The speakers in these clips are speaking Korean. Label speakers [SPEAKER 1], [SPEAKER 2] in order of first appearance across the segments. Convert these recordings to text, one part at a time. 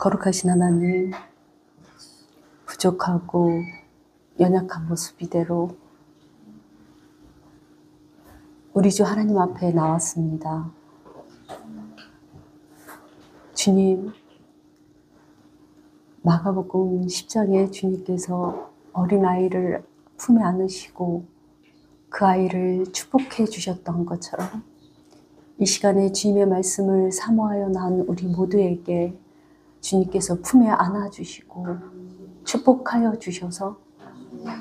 [SPEAKER 1] 거룩하신 하나님, 부족하고 연약한 모습 이대로 우리 주 하나님 앞에 나왔습니다. 주님, 마가복음 10장에 주님께서 어린아이를 품에 안으시고 그 아이를 축복해 주셨던 것처럼 이 시간에 주님의 말씀을 사모하여 난 우리 모두에게 주님께서 품에 안아주시고 축복하여 주셔서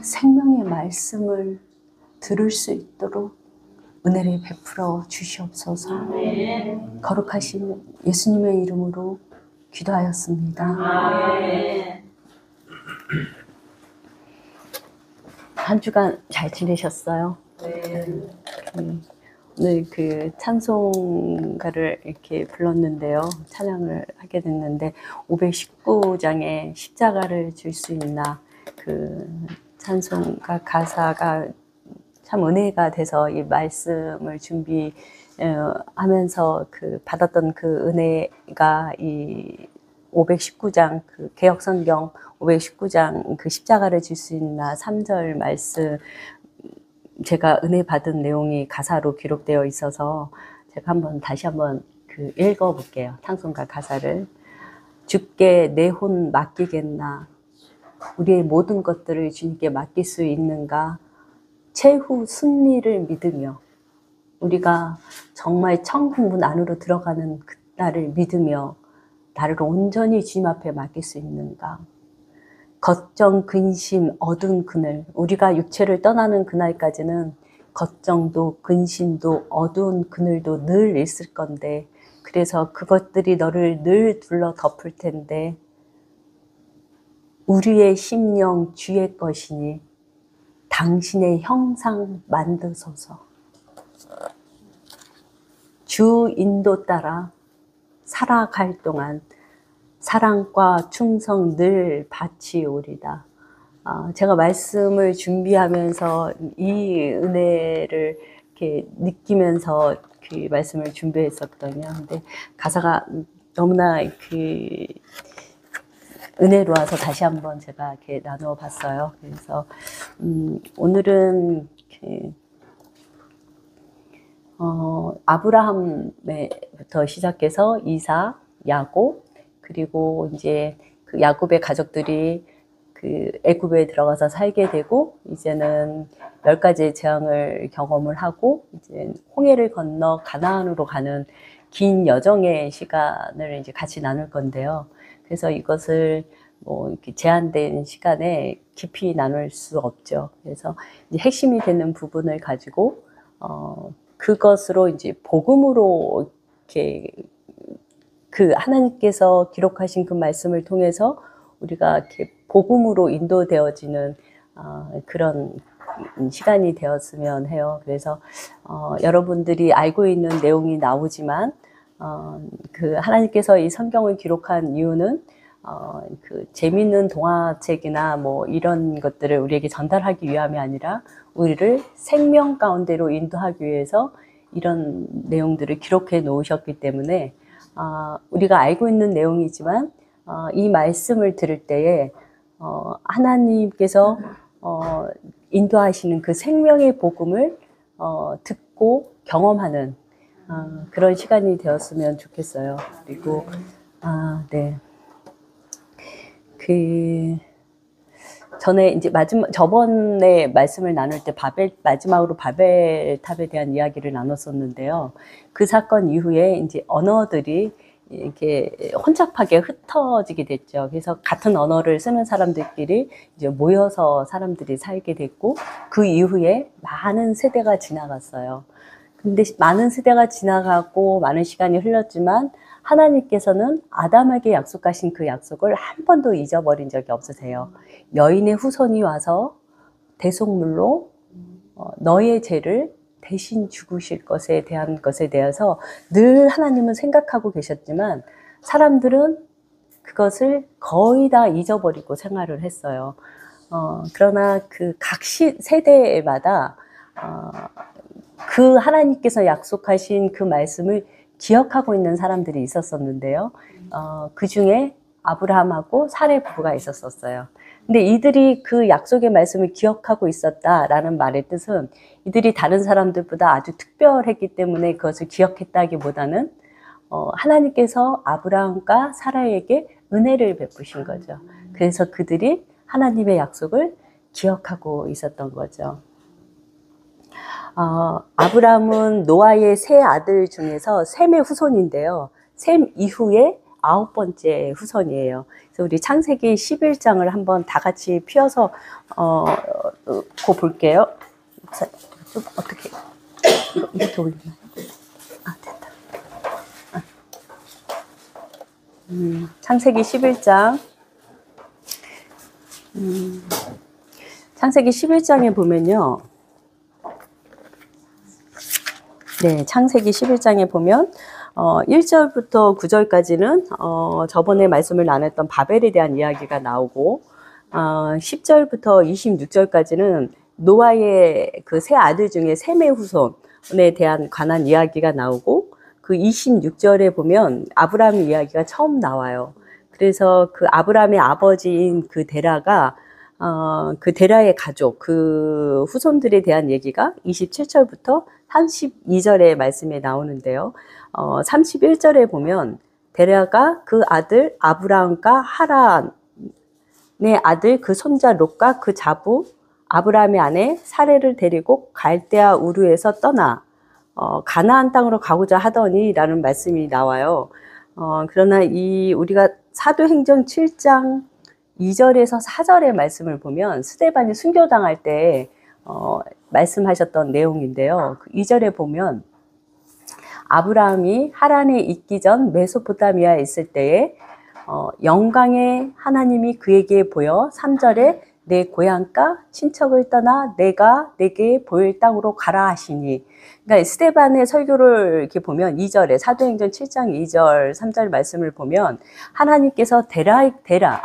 [SPEAKER 1] 생명의 말씀을 들을 수 있도록 은혜를 베풀어 주시옵소서. 거룩하신 예수님의 이름으로 기도하였습니다. 한 주간 잘 지내셨어요? 오늘 그 찬송가를 이렇게 불렀는데요. 찬양을 하게 됐는데 519장에 십자가를 줄 수 있나, 그 찬송가 가사가 참 은혜가 돼서 이 말씀을 준비하면서 그 받았던 그 은혜가 이 519장, 그 개역성경 519장 그 십자가를 줄 수 있나 3절 말씀, 제가 은혜 받은 내용이 가사로 기록되어 있어서 제가 다시 한번 그 읽어볼게요. 찬송가 가사를. 주께 내 혼 맡기겠나, 우리의 모든 것들을 주님께 맡길 수 있는가, 최후 승리를 믿으며, 우리가 정말 천국 문 안으로 들어가는 그날을 믿으며 나를 온전히 주님 앞에 맡길 수 있는가. 걱정, 근심, 어두운 그늘, 우리가 육체를 떠나는 그날까지는 걱정도 근심도 어두운 그늘도 늘 있을 건데, 그래서 그것들이 너를 늘 둘러 덮을 텐데 우리의 심령 주의 것이니 당신의 형상 만드소서. 주 인도 따라 살아갈 동안 사랑과 충성 늘 바치오리다. 제가 말씀을 준비하면서 이 은혜를 이렇게 느끼면서 그 말씀을 준비했었거든요. 근데 가사가 너무나 그 은혜로워서 다시 한번 제가 이렇게 나누어 봤어요. 그래서 오늘은 아브라함부터 시작해서 이삭, 야곱, 그리고 이제 그 야곱의 가족들이 그 애굽에 들어가서 살게 되고, 이제는 10가지의 재앙을 경험을 하고 이제 홍해를 건너 가나안으로 가는 긴 여정의 시간을 이제 같이 나눌 건데요. 그래서 이것을 뭐 이렇게 제한된 시간에 깊이 나눌 수 없죠. 그래서 이제 핵심이 되는 부분을 가지고 그것으로 이제 복음으로 이렇게 그 하나님께서 기록하신 그 말씀을 통해서 우리가 이렇게 복음으로 인도되어지는 그런 시간이 되었으면 해요. 그래서 여러분들이 알고 있는 내용이 나오지만 그 하나님께서 이 성경을 기록한 이유는 그 재미있는 동화책이나 뭐 이런 것들을 우리에게 전달하기 위함이 아니라 우리를 생명 가운데로 인도하기 위해서 이런 내용들을 기록해 놓으셨기 때문에 우리가 알고 있는 내용이지만 이 말씀을 들을 때에 하나님께서 인도하시는 그 생명의 복음을 듣고 경험하는 그런 시간이 되었으면 좋겠어요. 그리고 네. 전에 이제 저번에 말씀을 나눌 때 마지막으로 바벨탑에 대한 이야기를 나눴었는데요. 그 사건 이후에 이제 언어들이 이렇게 혼잡하게 흩어지게 됐죠. 그래서 같은 언어를 쓰는 사람들끼리 이제 모여서 사람들이 살게 됐고, 그 이후에 많은 세대가 지나갔어요. 근데 많은 세대가 지나가고 많은 시간이 흘렀지만 하나님께서는 아담에게 약속하신 그 약속을 한 번도 잊어버린 적이 없으세요. 여인의 후손이 와서 대속물로 너의 죄를 대신 죽으실 것에 대한 것에 대해서 늘 하나님은 생각하고 계셨지만 사람들은 그것을 거의 다 잊어버리고 생활을 했어요. 그러나 그 각 세대마다 그 하나님께서 약속하신 그 말씀을 기억하고 있는 사람들이 있었었는데요. 그 중에 아브라함하고 사레 부부가 있었어요. 근데 이들이 그 약속의 말씀을 기억하고 있었다라는 말의 뜻은 이들이 다른 사람들보다 아주 특별했기 때문에 그것을 기억했다기보다는 하나님께서 아브라함과 사라에게 은혜를 베푸신 거죠. 그래서 그들이 하나님의 약속을 기억하고 있었던 거죠. 아브라함은 노아의 세 아들 중에서 셈의 후손인데요. 셈 이후에 9번째 후손이에요. 그래서 우리 창세기 11장을 한번 다 같이 펴서 볼게요. 좀 어떻게 이렇게 올리면 됐다. 창세기 11장. 창세기 11장에 보면요. 네, 창세기 11장에 보면 1절부터 9절까지는 저번에 말씀을 나눴던 바벨에 대한 이야기가 나오고 10절부터 26절까지는 노아의 그 세 아들 중에 셈의 후손에 대한 관한 이야기가 나오고 그 26절에 보면 아브라함 이야기가 처음 나와요. 그래서 그 아브라함의 아버지인 그 데라가 그 데라의 가족, 그 후손들에 대한 얘기가 27절부터 32절의 말씀에 나오는데요. 31절에 보면 데라가 그 아들 아브라함과 하란의 아들 그 손자 롯과 그 자부 아브라함의 아내 사레를 데리고 갈대아 우르에서 떠나 가나안 땅으로 가고자 하더니 라는 말씀이 나와요. 그러나 우리가 사도행전 7장 2절에서 4절의 말씀을 보면 스데반이 순교당할 때 말씀하셨던 내용인데요. 그 2절에 보면 아브라함이 하란에 있기 전 메소포타미아에 있을 때에 영광의 하나님이 그에게 보여 3절에 내 고향과 친척을 떠나 내가 내게 보일 땅으로 가라 하시니. 그러니까 스데반의 설교를 이렇게 보면 2절에 사도행전 7장 2절 3절 말씀을 보면 하나님께서 데라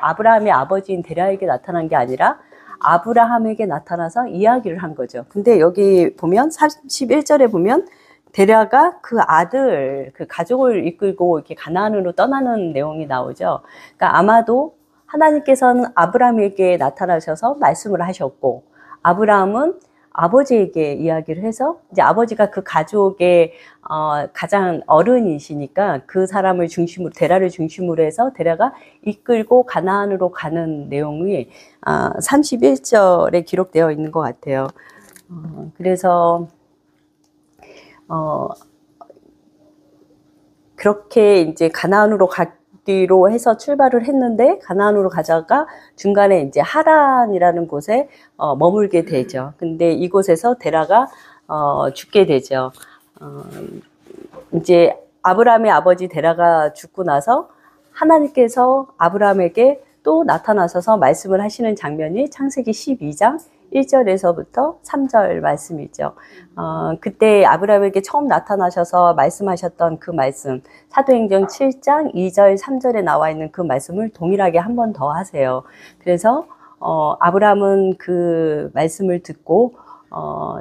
[SPEAKER 1] 아브라함의 아버지인 데라에게 나타난 게 아니라 아브라함에게 나타나서 이야기를 한 거죠. 근데 여기 보면 31절에 보면 데라가 그 아들, 그 가족을 이끌고 이렇게 가나안으로 떠나는 내용이 나오죠. 그러니까 아마도 하나님께서는 아브라함에게 나타나셔서 말씀을 하셨고, 아브라함은 아버지에게 이야기를 해서 이제 아버지가 그 가족의 가장 어른이시니까 그 사람을 중심으로 데라를 중심으로 해서 데라가 이끌고 가나안으로 가는 내용이 31절에 기록되어 있는 것 같아요. 그래서 그렇게 이제 가나안으로 가기로 해서 출발을 했는데 가나안으로 가다가 중간에 이제 하란이라는 곳에 머물게 되죠. 근데 이곳에서 데라가 죽게 되죠. 이제 아브라함의 아버지 데라가 죽고 나서 하나님께서 아브라함에게 또 나타나셔서 말씀을 하시는 장면이 창세기 12장 1절에서부터 3절 말씀이죠. 그때 아브라함에게 처음 나타나셔서 말씀하셨던 그 말씀, 사도행전 7장 2절 3절에 나와 있는 그 말씀을 동일하게 한 번 더 하세요. 그래서 아브라함은 그 말씀을 듣고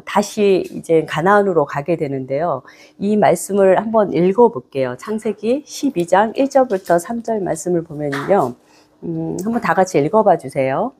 [SPEAKER 1] 다시 이제 가나안으로 가게 되는데요. 이 말씀을 한번 읽어볼게요. 창세기 12장 1절부터 3절 말씀을 보면요. 한번 다 같이 읽어봐 주세요.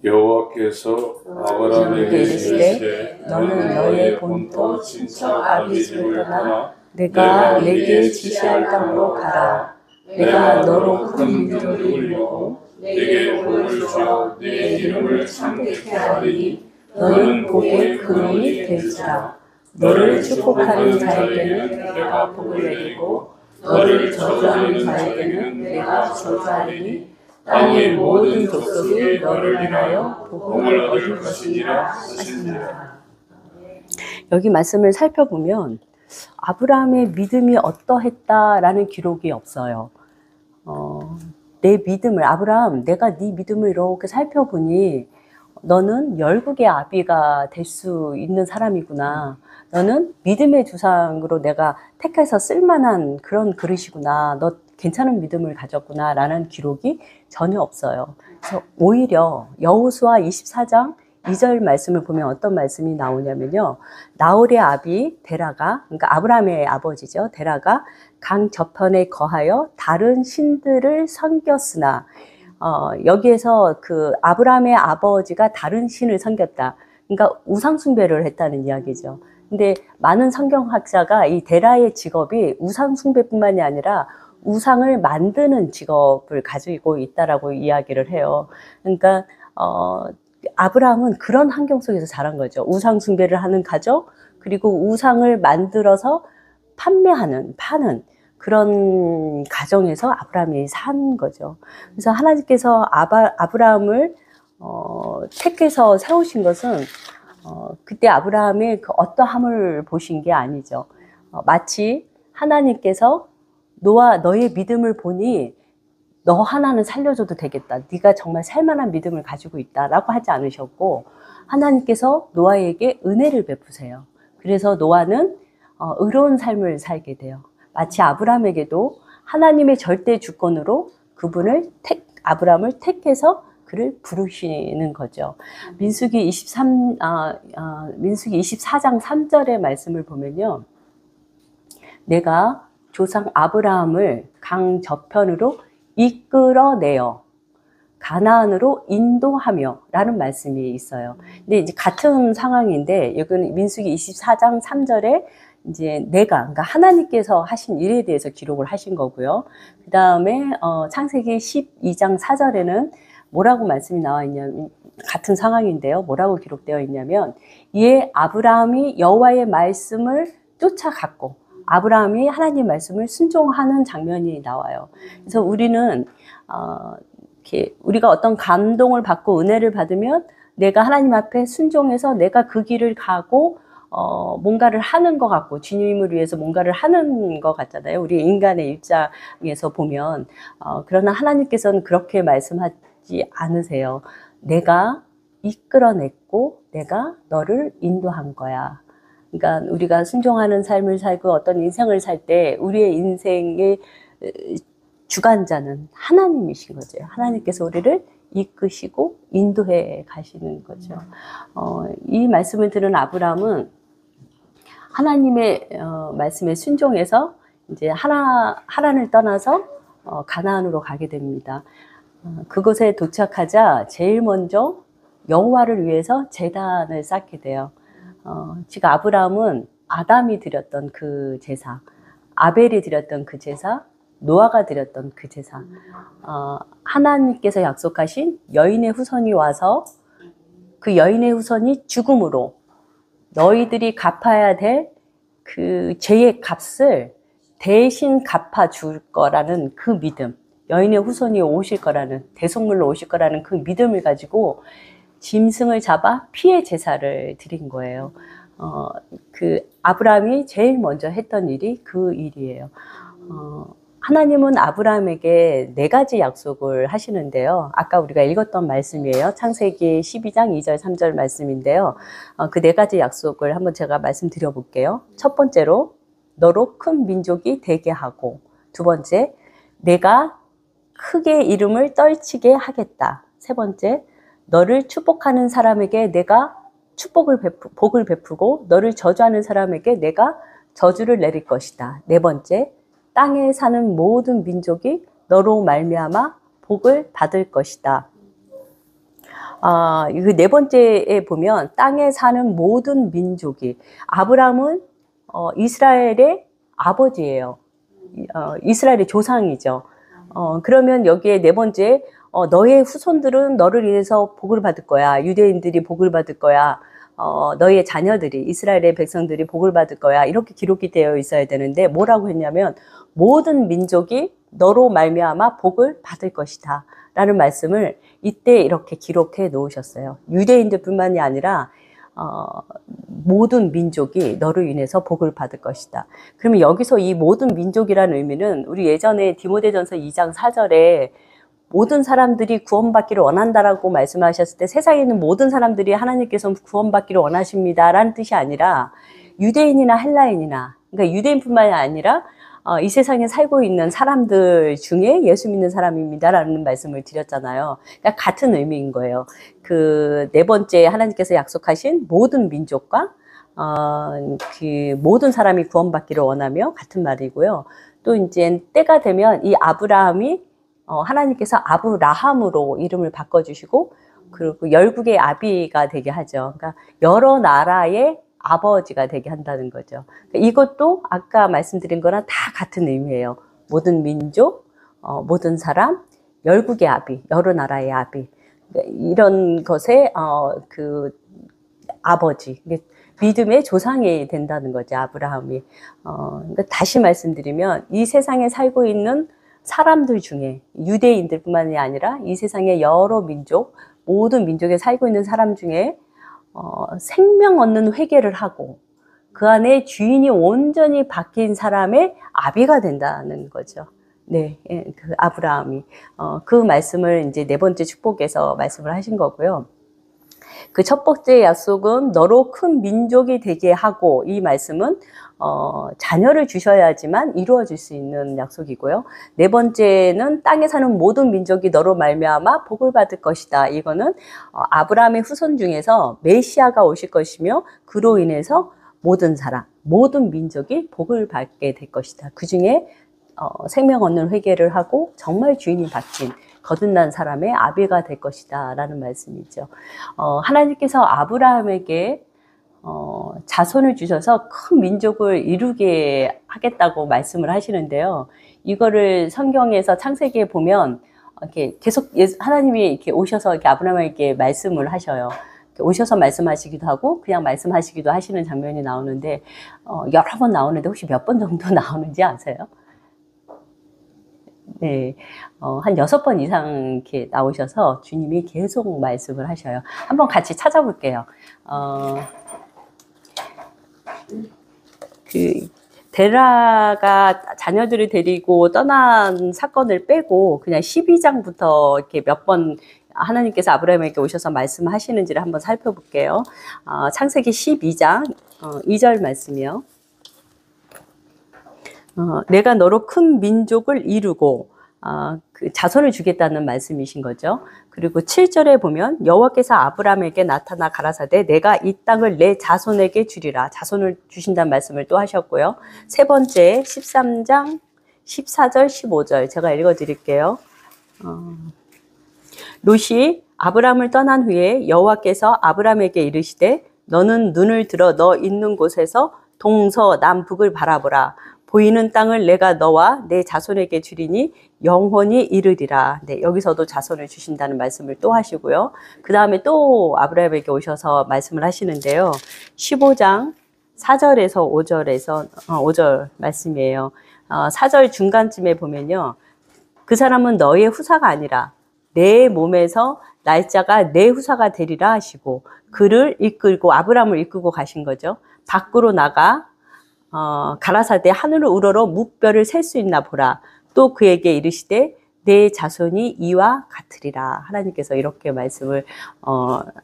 [SPEAKER 2] 여호와께서 아브라함에게 이르시되 너는 너의 본토 친척 아비 집을 떠나 내가 내게 지시할 땅으로 가라. 내가 너로 큰 민족이 이루고 내게 복을 주어 내 이름을 창대케 하리니 너는 복의 근원이 될지라. 너를 축복하는 자에게는 내가 복을 내리고 너를 저주하는 자에게는 내가 저주하리니 땅의 모든 족속이 너를 인하여 복을 얻을 것이니라 하시니라.
[SPEAKER 1] 여기 말씀을 살펴보면 아브라함의 믿음이 어떠했다라는 기록이 없어요. 내 믿음을 아브라함 내가 네 믿음을 이렇게 살펴보니 너는 열국의 아비가 될 수 있는 사람이구나. 너는 믿음의 조상으로 내가 택해서 쓸만한 그런 그릇이구나. 너 괜찮은 믿음을 가졌구나 라는 기록이 전혀 없어요. 그래서 오히려 여호수아 24장 2절 말씀을 보면 어떤 말씀이 나오냐면요. 나홀의 아비 데라가, 그러니까 아브라함의 아버지죠. 데라가 강 저편에 거하여 다른 신들을 섬겼으나, 여기에서 그 아브라함의 아버지가 다른 신을 섬겼다. 그러니까 우상숭배를 했다는 이야기죠. 근데 많은 성경학자가 이 데라의 직업이 우상숭배뿐만이 아니라 우상을 만드는 직업을 가지고 있다라고 이야기를 해요. 그러니까 아브라함은 그런 환경 속에서 자란 거죠. 우상 숭배를 하는 가족, 그리고 우상을 만들어서 파는 그런 가정에서 아브라함이 산 거죠. 그래서 하나님께서 아브라함을 택해서 세우신 것은 그때 아브라함의 그 어떠함을 보신 게 아니죠. 마치 하나님께서 너의 믿음을 보니 너 하나는 살려줘도 되겠다. 네가 정말 살만한 믿음을 가지고 있다라고 하지 않으셨고, 하나님께서 노아에게 은혜를 베푸세요. 그래서 노아는 의로운 삶을 살게 돼요. 마치 아브라함에게도 하나님의 절대 주권으로 아브라함을 택해서 그를 부르시는 거죠. 민수기 24장 3절의 말씀을 보면요. 내가 조상 아브라함을 강 저편으로 이끌어내어 가나안으로 인도하며 라는 말씀이 있어요. 근데 이제 같은 상황인데, 여기는 민수기 24장 3절에 이제 그러니까 하나님께서 하신 일에 대해서 기록을 하신 거고요. 그 다음에, 창세기 12장 4절에는 뭐라고 말씀이 나와 있냐면, 같은 상황인데요. 뭐라고 기록되어 있냐면, 이에 아브라함이 여호와의 말씀을 쫓아갔고, 아브라함이 하나님 말씀을 순종하는 장면이 나와요. 그래서 우리는 우리가 어떤 감동을 받고 은혜를 받으면 내가 하나님 앞에 순종해서 내가 그 길을 가고 뭔가를 하는 것 같고 주님을 위해서 뭔가를 하는 것 같잖아요. 우리 인간의 입장에서 보면 그러나 하나님께서는 그렇게 말씀하지 않으세요. 내가 이끌어냈고 내가 너를 인도한 거야. 그러니까 우리가 순종하는 삶을 살고 어떤 인생을 살 때 우리의 인생의 주관자는 하나님이신 거죠. 하나님께서 우리를 이끄시고 인도해 가시는 거죠. 이 말씀을 들은 아브라함은 하나님의 말씀에 순종해서 이제 하란을 떠나서 가나안으로 가게 됩니다. 그곳에 도착하자 제일 먼저 여호와를 위해서 제단을 쌓게 돼요. 지금 아브라함은 아담이 드렸던 그 제사, 아벨이 드렸던 그 제사, 노아가 드렸던 그 제사, 하나님께서 약속하신 여인의 후손이 와서 그 여인의 후손이 죽음으로 너희들이 갚아야 될 그 죄의 값을 대신 갚아줄 거라는 그 믿음, 여인의 후손이 오실 거라는, 대속물로 오실 거라는 그 믿음을 가지고 짐승을 잡아 피의 제사를 드린 거예요. 그 아브라함이 제일 먼저 했던 일이 그 일이에요. 하나님은 아브라함에게 4가지 약속을 하시는데요. 아까 우리가 읽었던 말씀이에요. 창세기 12장 2절 3절 말씀인데요. 그 4가지 약속을 한번 제가 말씀드려 볼게요. 첫 번째로 너로 큰 민족이 되게 하고, 두 번째 내가 크게 이름을 떨치게 하겠다. 세 번째 너를 축복하는 사람에게 내가 복을 베푸고 너를 저주하는 사람에게 내가 저주를 내릴 것이다. 네 번째, 땅에 사는 모든 민족이 너로 말미암아 복을 받을 것이다. 그 네 번째에 보면 땅에 사는 모든 민족이, 아브라함은 이스라엘의 아버지예요. 이스라엘의 조상이죠. 그러면 여기에 네 번째, 너의 후손들은 너를 인해서 복을 받을 거야. 유대인들이 복을 받을 거야. 너의 자녀들이, 이스라엘의 백성들이 복을 받을 거야. 이렇게 기록이 되어 있어야 되는데 뭐라고 했냐면 모든 민족이 너로 말미암아 복을 받을 것이다 라는 말씀을 이때 이렇게 기록해 놓으셨어요. 유대인들뿐만이 아니라 모든 민족이 너로 인해서 복을 받을 것이다. 그러면 여기서 이 모든 민족이라는 의미는 우리 예전에 디모데전서 2장 4절에 모든 사람들이 구원받기를 원한다라고 말씀하셨을 때 세상에 있는 모든 사람들이 하나님께서 구원받기를 원하십니다라는 뜻이 아니라 유대인이나 헬라인이나, 그러니까 유대인뿐만이 아니라 이 세상에 살고 있는 사람들 중에 예수 믿는 사람입니다라는 말씀을 드렸잖아요. 그러니까 같은 의미인 거예요. 그 네 번째 하나님께서 약속하신 모든 민족과 그 모든 사람이 구원받기를 원하며 같은 말이고요. 또 이제 때가 되면 이 아브라함이 하나님께서 아브라함으로 이름을 바꿔주시고 그리고 열국의 아비가 되게 하죠. 그러니까 여러 나라의 아버지가 되게 한다는 거죠. 그러니까 이것도 아까 말씀드린 거랑 다 같은 의미예요. 모든 민족, 모든 사람, 열국의 아비, 여러 나라의 아비. 그러니까 이런 것의 그 아버지, 믿음의 조상이 된다는 거죠. 아브라함이. 그러니까 다시 말씀드리면 이 세상에 살고 있는 사람들 중에 유대인들뿐만이 아니라 이 세상의 여러 민족, 모든 민족에 살고 있는 사람 중에 생명 얻는 회개를 하고 그 안에 주인이 온전히 바뀐 사람의 아비가 된다는 거죠. 네, 그 아브라함이 그 말씀을 이제 네 번째 축복에서 말씀을 하신 거고요. 그 첫 번째 약속은 너로 큰 민족이 되게 하고 이 말씀은 자녀를 주셔야지만 이루어질 수 있는 약속이고요. 네 번째는 땅에 사는 모든 민족이 너로 말미암아 복을 받을 것이다. 이거는 아브라함의 후손 중에서 메시아가 오실 것이며 그로 인해서 모든 사람, 모든 민족이 복을 받게 될 것이다. 그 중에 생명 얻는 회개를 하고 정말 주인이 바뀐 거듭난 사람의 아비가 될 것이다 라는 말씀이죠. 하나님께서 아브라함에게 자손을 주셔서 큰 민족을 이루게 하겠다고 말씀을 하시는데요. 이거를 성경에서 창세기에 보면 이렇게 계속 하나님이 이렇게 오셔서 이렇게 아브라함에게 말씀을 하셔요. 오셔서 말씀하시기도 하고 그냥 말씀하시기도 하시는 장면이 나오는데 여러 번 나오는데 혹시 몇 번 정도 나오는지 아세요? 네, 한 6번 이상 이렇게 나오셔서 주님이 계속 말씀을 하셔요. 한번 같이 찾아볼게요. 그 데라가 자녀들을 데리고 떠난 사건을 빼고 그냥 12장부터 이렇게 몇 번 하나님께서 아브라함에게 오셔서 말씀하시는지를 한번 살펴볼게요. 창세기 12장 2절 말씀이요. 내가 너로 큰 민족을 이루고 그 자손을 주겠다는 말씀이신 거죠. 그리고 7절에 보면 여호와께서 아브라함에게 나타나 가라사대 내가 이 땅을 내 자손에게 주리라. 자손을 주신다는 말씀을 또 하셨고요. 세 번째 13장 14절 15절 제가 읽어드릴게요. 롯이 아브라함을 떠난 후에 여호와께서 아브라함에게 이르시되 너는 눈을 들어 너 있는 곳에서 동서남북을 바라보라. 보이는 땅을 내가 너와 내 자손에게 주리니 영원히 이르리라. 네, 여기서도 자손을 주신다는 말씀을 또 하시고요. 그 다음에 또 아브라함에게 오셔서 말씀을 하시는데요. 15장 4절에서 5절 말씀이에요. 4절 중간쯤에 보면요. 그 사람은 너의 후사가 아니라 내 몸에서 날짜가 내 후사가 되리라 하시고 그를 이끌고 아브라함을 이끌고 가신 거죠. 밖으로 나가 가라사대 하늘을 우러러 뭇별을 셀 수 있나 보라. 또 그에게 이르시되 내 자손이 이와 같으리라. 하나님께서 이렇게 말씀을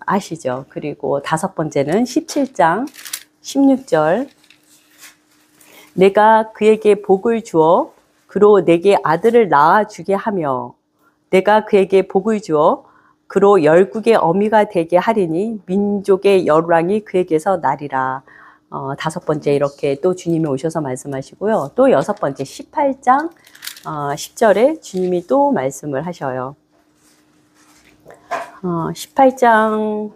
[SPEAKER 1] 하시죠. 그리고 다섯 번째는 17장 16절 내가 그에게 복을 주어 그로 내게 아들을 낳아 주게 하며 내가 그에게 복을 주어 그로 열국의 어미가 되게 하리니 민족의 열왕이 그에게서 나리라. 다섯 번째 이렇게 또 주님이 오셔서 말씀하시고요. 또 여섯 번째 18장 10절에 주님이 또 말씀을 하셔요. 18장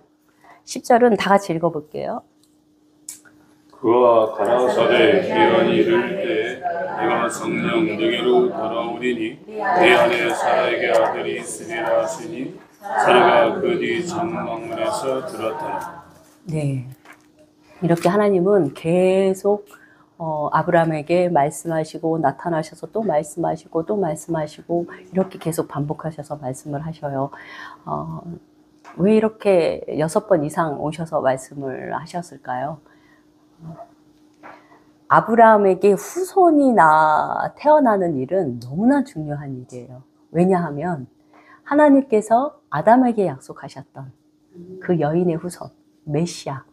[SPEAKER 1] 10절은 다 같이 읽어볼게요.
[SPEAKER 2] 그와 가라사대 기한이 이를 때 내가 성령 너게로 돌아오리니 내 안에 사라에게 아들이 있으리라 하시니 사라가 그 뒤 장막문에서 들었더라.
[SPEAKER 1] 네, 이렇게 하나님은 계속 아브라함에게 말씀하시고 나타나셔서 또 말씀하시고 또 말씀하시고 이렇게 계속 반복하셔서 말씀을 하셔요. 왜 이렇게 6번 이상 오셔서 말씀을 하셨을까요? 아브라함에게 후손이 태어나는 일은 너무나 중요한 일이에요. 왜냐하면 하나님께서 아담에게 약속하셨던 그 여인의 후손, 메시아,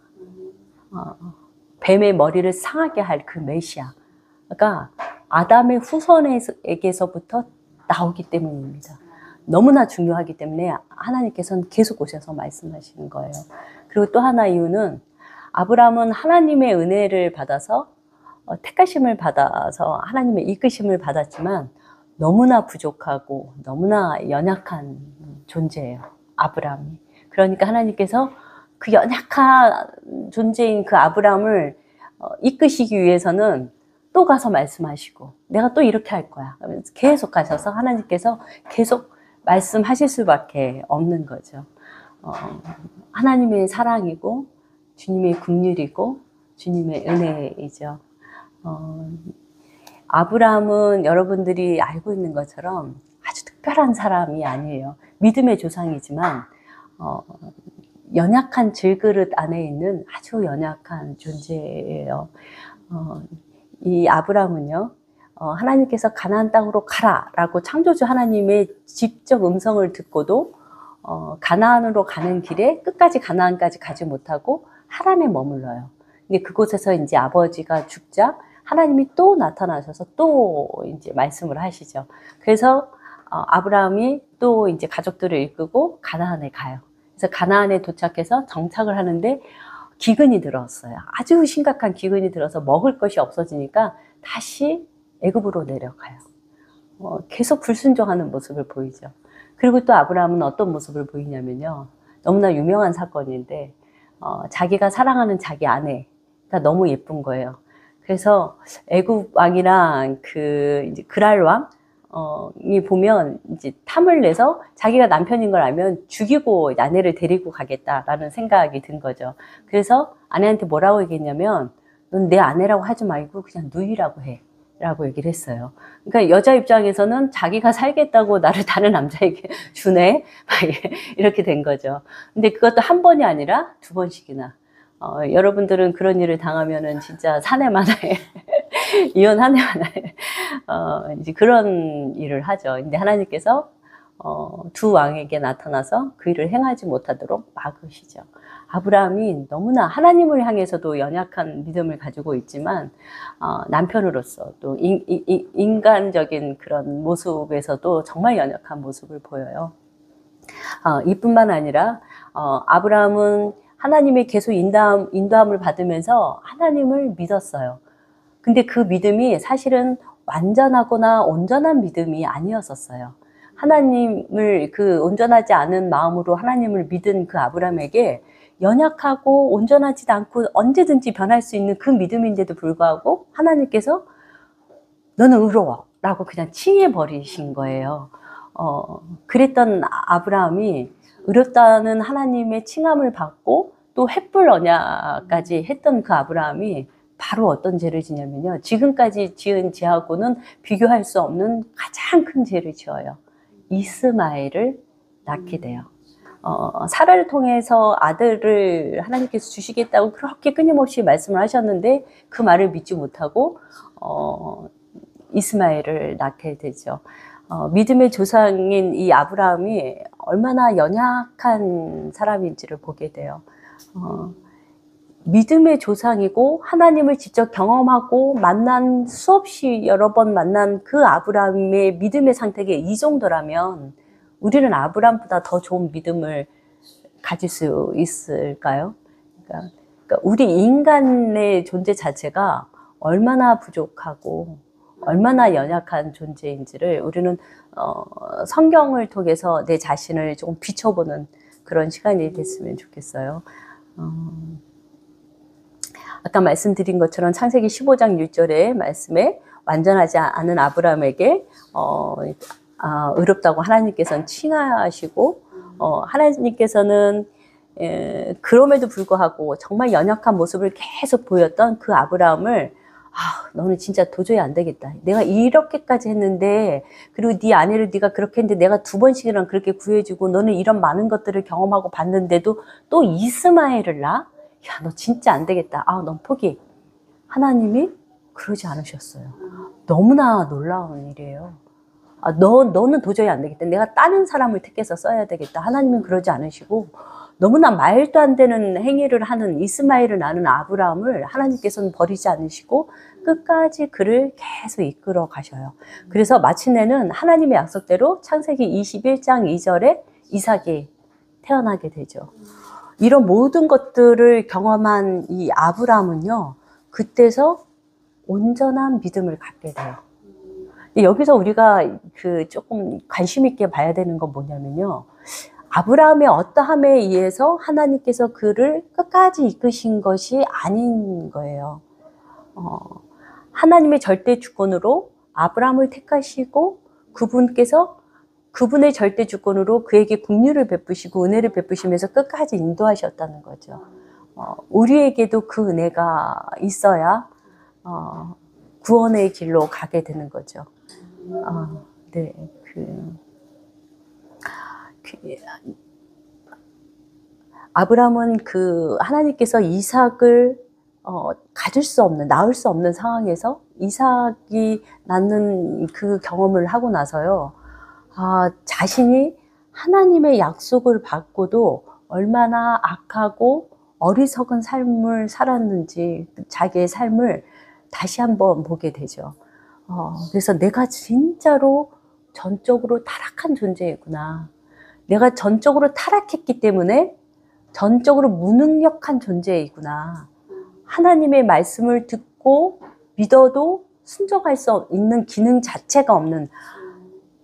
[SPEAKER 1] 뱀의 머리를 상하게 할 그 메시아가 아담의 후손에게서부터 나오기 때문입니다. 너무나 중요하기 때문에 하나님께서는 계속 오셔서 말씀하시는 거예요. 그리고 또 하나 이유는 아브라함은 하나님의 은혜를 받아서 택하심을 받아서 하나님의 이끄심을 받았지만 너무나 부족하고 너무나 연약한 존재예요. 아브라함이. 그러니까 하나님께서 그 연약한 존재인 그 아브라함을 이끄시기 위해서는 또 가서 말씀하시고 내가 또 이렇게 할 거야. 계속 가셔서 하나님께서 계속 말씀하실 수밖에 없는 거죠. 하나님의 사랑이고 주님의 긍휼이고 주님의 은혜이죠. 아브라함은 여러분들이 알고 있는 것처럼 아주 특별한 사람이 아니에요. 믿음의 조상이지만 연약한 질그릇 안에 있는 아주 연약한 존재예요. 이 아브라함은요, 하나님께서 가나안 땅으로 가라라고 창조주 하나님의 직접 음성을 듣고도 가나안으로 가는 길에 끝까지 가나안까지 가지 못하고 하란에 머물러요. 근데 그곳에서 이제 아버지가 죽자 하나님이 또 나타나셔서 또 이제 말씀을 하시죠. 그래서 아브라함이 또 이제 가족들을 이끌고 가나안에 가요. 그래서 가나안에 도착해서 정착을 하는데 기근이 들었어요. 아주 심각한 기근이 들어서 먹을 것이 없어지니까 다시 애굽으로 내려가요. 계속 불순종하는 모습을 보이죠. 그리고 또 아브라함은 어떤 모습을 보이냐면요. 너무나 유명한 사건인데 자기가 사랑하는 자기 아내가 너무 예쁜 거예요. 그래서 애굽 왕이랑 이제 그랄 왕이 보면 이제 탐을 내서 자기가 남편인 걸 알면 죽이고 아내를 데리고 가겠다라는 생각이 든 거죠. 그래서 아내한테 뭐라고 얘기했냐면 넌 내 아내라고 하지 말고 그냥 누이라고 해 라고 얘기를 했어요. 그러니까 여자 입장에서는 자기가 살겠다고 나를 다른 남자에게 주네 이렇게 된 거죠. 근데 그것도 한 번이 아니라 두 번씩이나. 여러분들은 그런 일을 당하면은 진짜 사내만에 이혼 한 해만에 이제 그런 일을 하죠. 근데 하나님께서 두 왕에게 나타나서 그 일을 행하지 못하도록 막으시죠. 아브라함이 너무나 하나님을 향해서도 연약한 믿음을 가지고 있지만 남편으로서 또 인간적인 그런 모습에서도 정말 연약한 모습을 보여요. 이뿐만 아니라 아브라함은 하나님의 계속 인도함을 받으면서 하나님을 믿었어요. 근데 그 믿음이 사실은 완전하거나 온전한 믿음이 아니었었어요. 하나님을 온전하지 않은 마음으로 하나님을 믿은 그 아브라함에게 연약하고 온전하지도 않고 언제든지 변할 수 있는 그 믿음인데도 불구하고 하나님께서 너는 의로워 라고 그냥 칭해버리신 거예요. 그랬던 아브라함이 의롭다는 하나님의 칭함을 받고 또 횃불 언약까지 했던 그 아브라함이 바로 어떤 죄를 지냐면요. 지금까지 지은 죄하고는 비교할 수 없는 가장 큰 죄를 지어요. 이스마엘을 낳게 돼요. 사라를 통해서 아들을 하나님께서 주시겠다고 그렇게 끊임없이 말씀을 하셨는데 그 말을 믿지 못하고 이스마엘을 낳게 되죠. 믿음의 조상인 이 아브라함이 얼마나 연약한 사람인지를 보게 돼요. 믿음의 조상이고 하나님을 직접 경험하고 만난 수없이 여러 번 만난 그 아브라함의 믿음의 상태가 이 정도라면 우리는 아브라함보다 더 좋은 믿음을 가질 수 있을까요? 그러니까 우리 인간의 존재 자체가 얼마나 부족하고 얼마나 연약한 존재인지를 우리는 성경을 통해서 내 자신을 조금 비춰보는 그런 시간이 됐으면 좋겠어요. 아까 말씀드린 것처럼 창세기 15장 6절의 말씀에 완전하지 않은 아브라함에게 의롭다고 하나님께서는 칭하시고 하나님께서는 그럼에도 불구하고 정말 연약한 모습을 계속 보였던 그 아브라함을 너는 진짜 도저히 안 되겠다. 내가 이렇게까지 했는데 그리고 네 아내를 네가 그렇게 했는데 내가 두 번씩이나 그렇게 구해주고 너는 이런 많은 것들을 경험하고 봤는데도 또 이스마엘을 낳아? 야, 너 진짜 안 되겠다. 넌 포기. 하나님이 그러지 않으셨어요. 너무나 놀라운 일이에요. 너는 도저히 안 되겠다. 내가 다른 사람을 택해서 써야 되겠다. 하나님은 그러지 않으시고 너무나 말도 안 되는 행위를 하는 이스마엘을 낳은 아브라함을 하나님께서는 버리지 않으시고 끝까지 그를 계속 이끌어 가셔요. 그래서 마침내는 하나님의 약속대로 창세기 21장 2절에 이삭이 태어나게 되죠. 이런 모든 것들을 경험한 이 아브라함은요, 그때서 온전한 믿음을 갖게 돼요. 여기서 우리가 조금 관심 있게 봐야 되는 건 뭐냐면요, 아브라함의 어떠함에 의해서 하나님께서 그를 끝까지 이끄신 것이 아닌 거예요. 하나님의 절대 주권으로 아브라함을 택하시고 그분의 절대 주권으로 그에게 긍휼을 베푸시고 은혜를 베푸시면서 끝까지 인도하셨다는 거죠. 우리에게도 그 은혜가 있어야 구원의 길로 가게 되는 거죠. 네, 아브라함은 하나님께서 이삭을 가질 수 없는, 낳을 수 없는 상황에서 이삭이 낳는 그 경험을 하고 나서요, 자신이 하나님의 약속을 받고도 얼마나 악하고 어리석은 삶을 살았는지 자기의 삶을 다시 한번 보게 되죠. 그래서 내가 진짜로 전적으로 타락한 존재이구나. 내가 전적으로 타락했기 때문에 전적으로 무능력한 존재이구나. 하나님의 말씀을 듣고 믿어도 순종할 수 있는 기능 자체가 없는,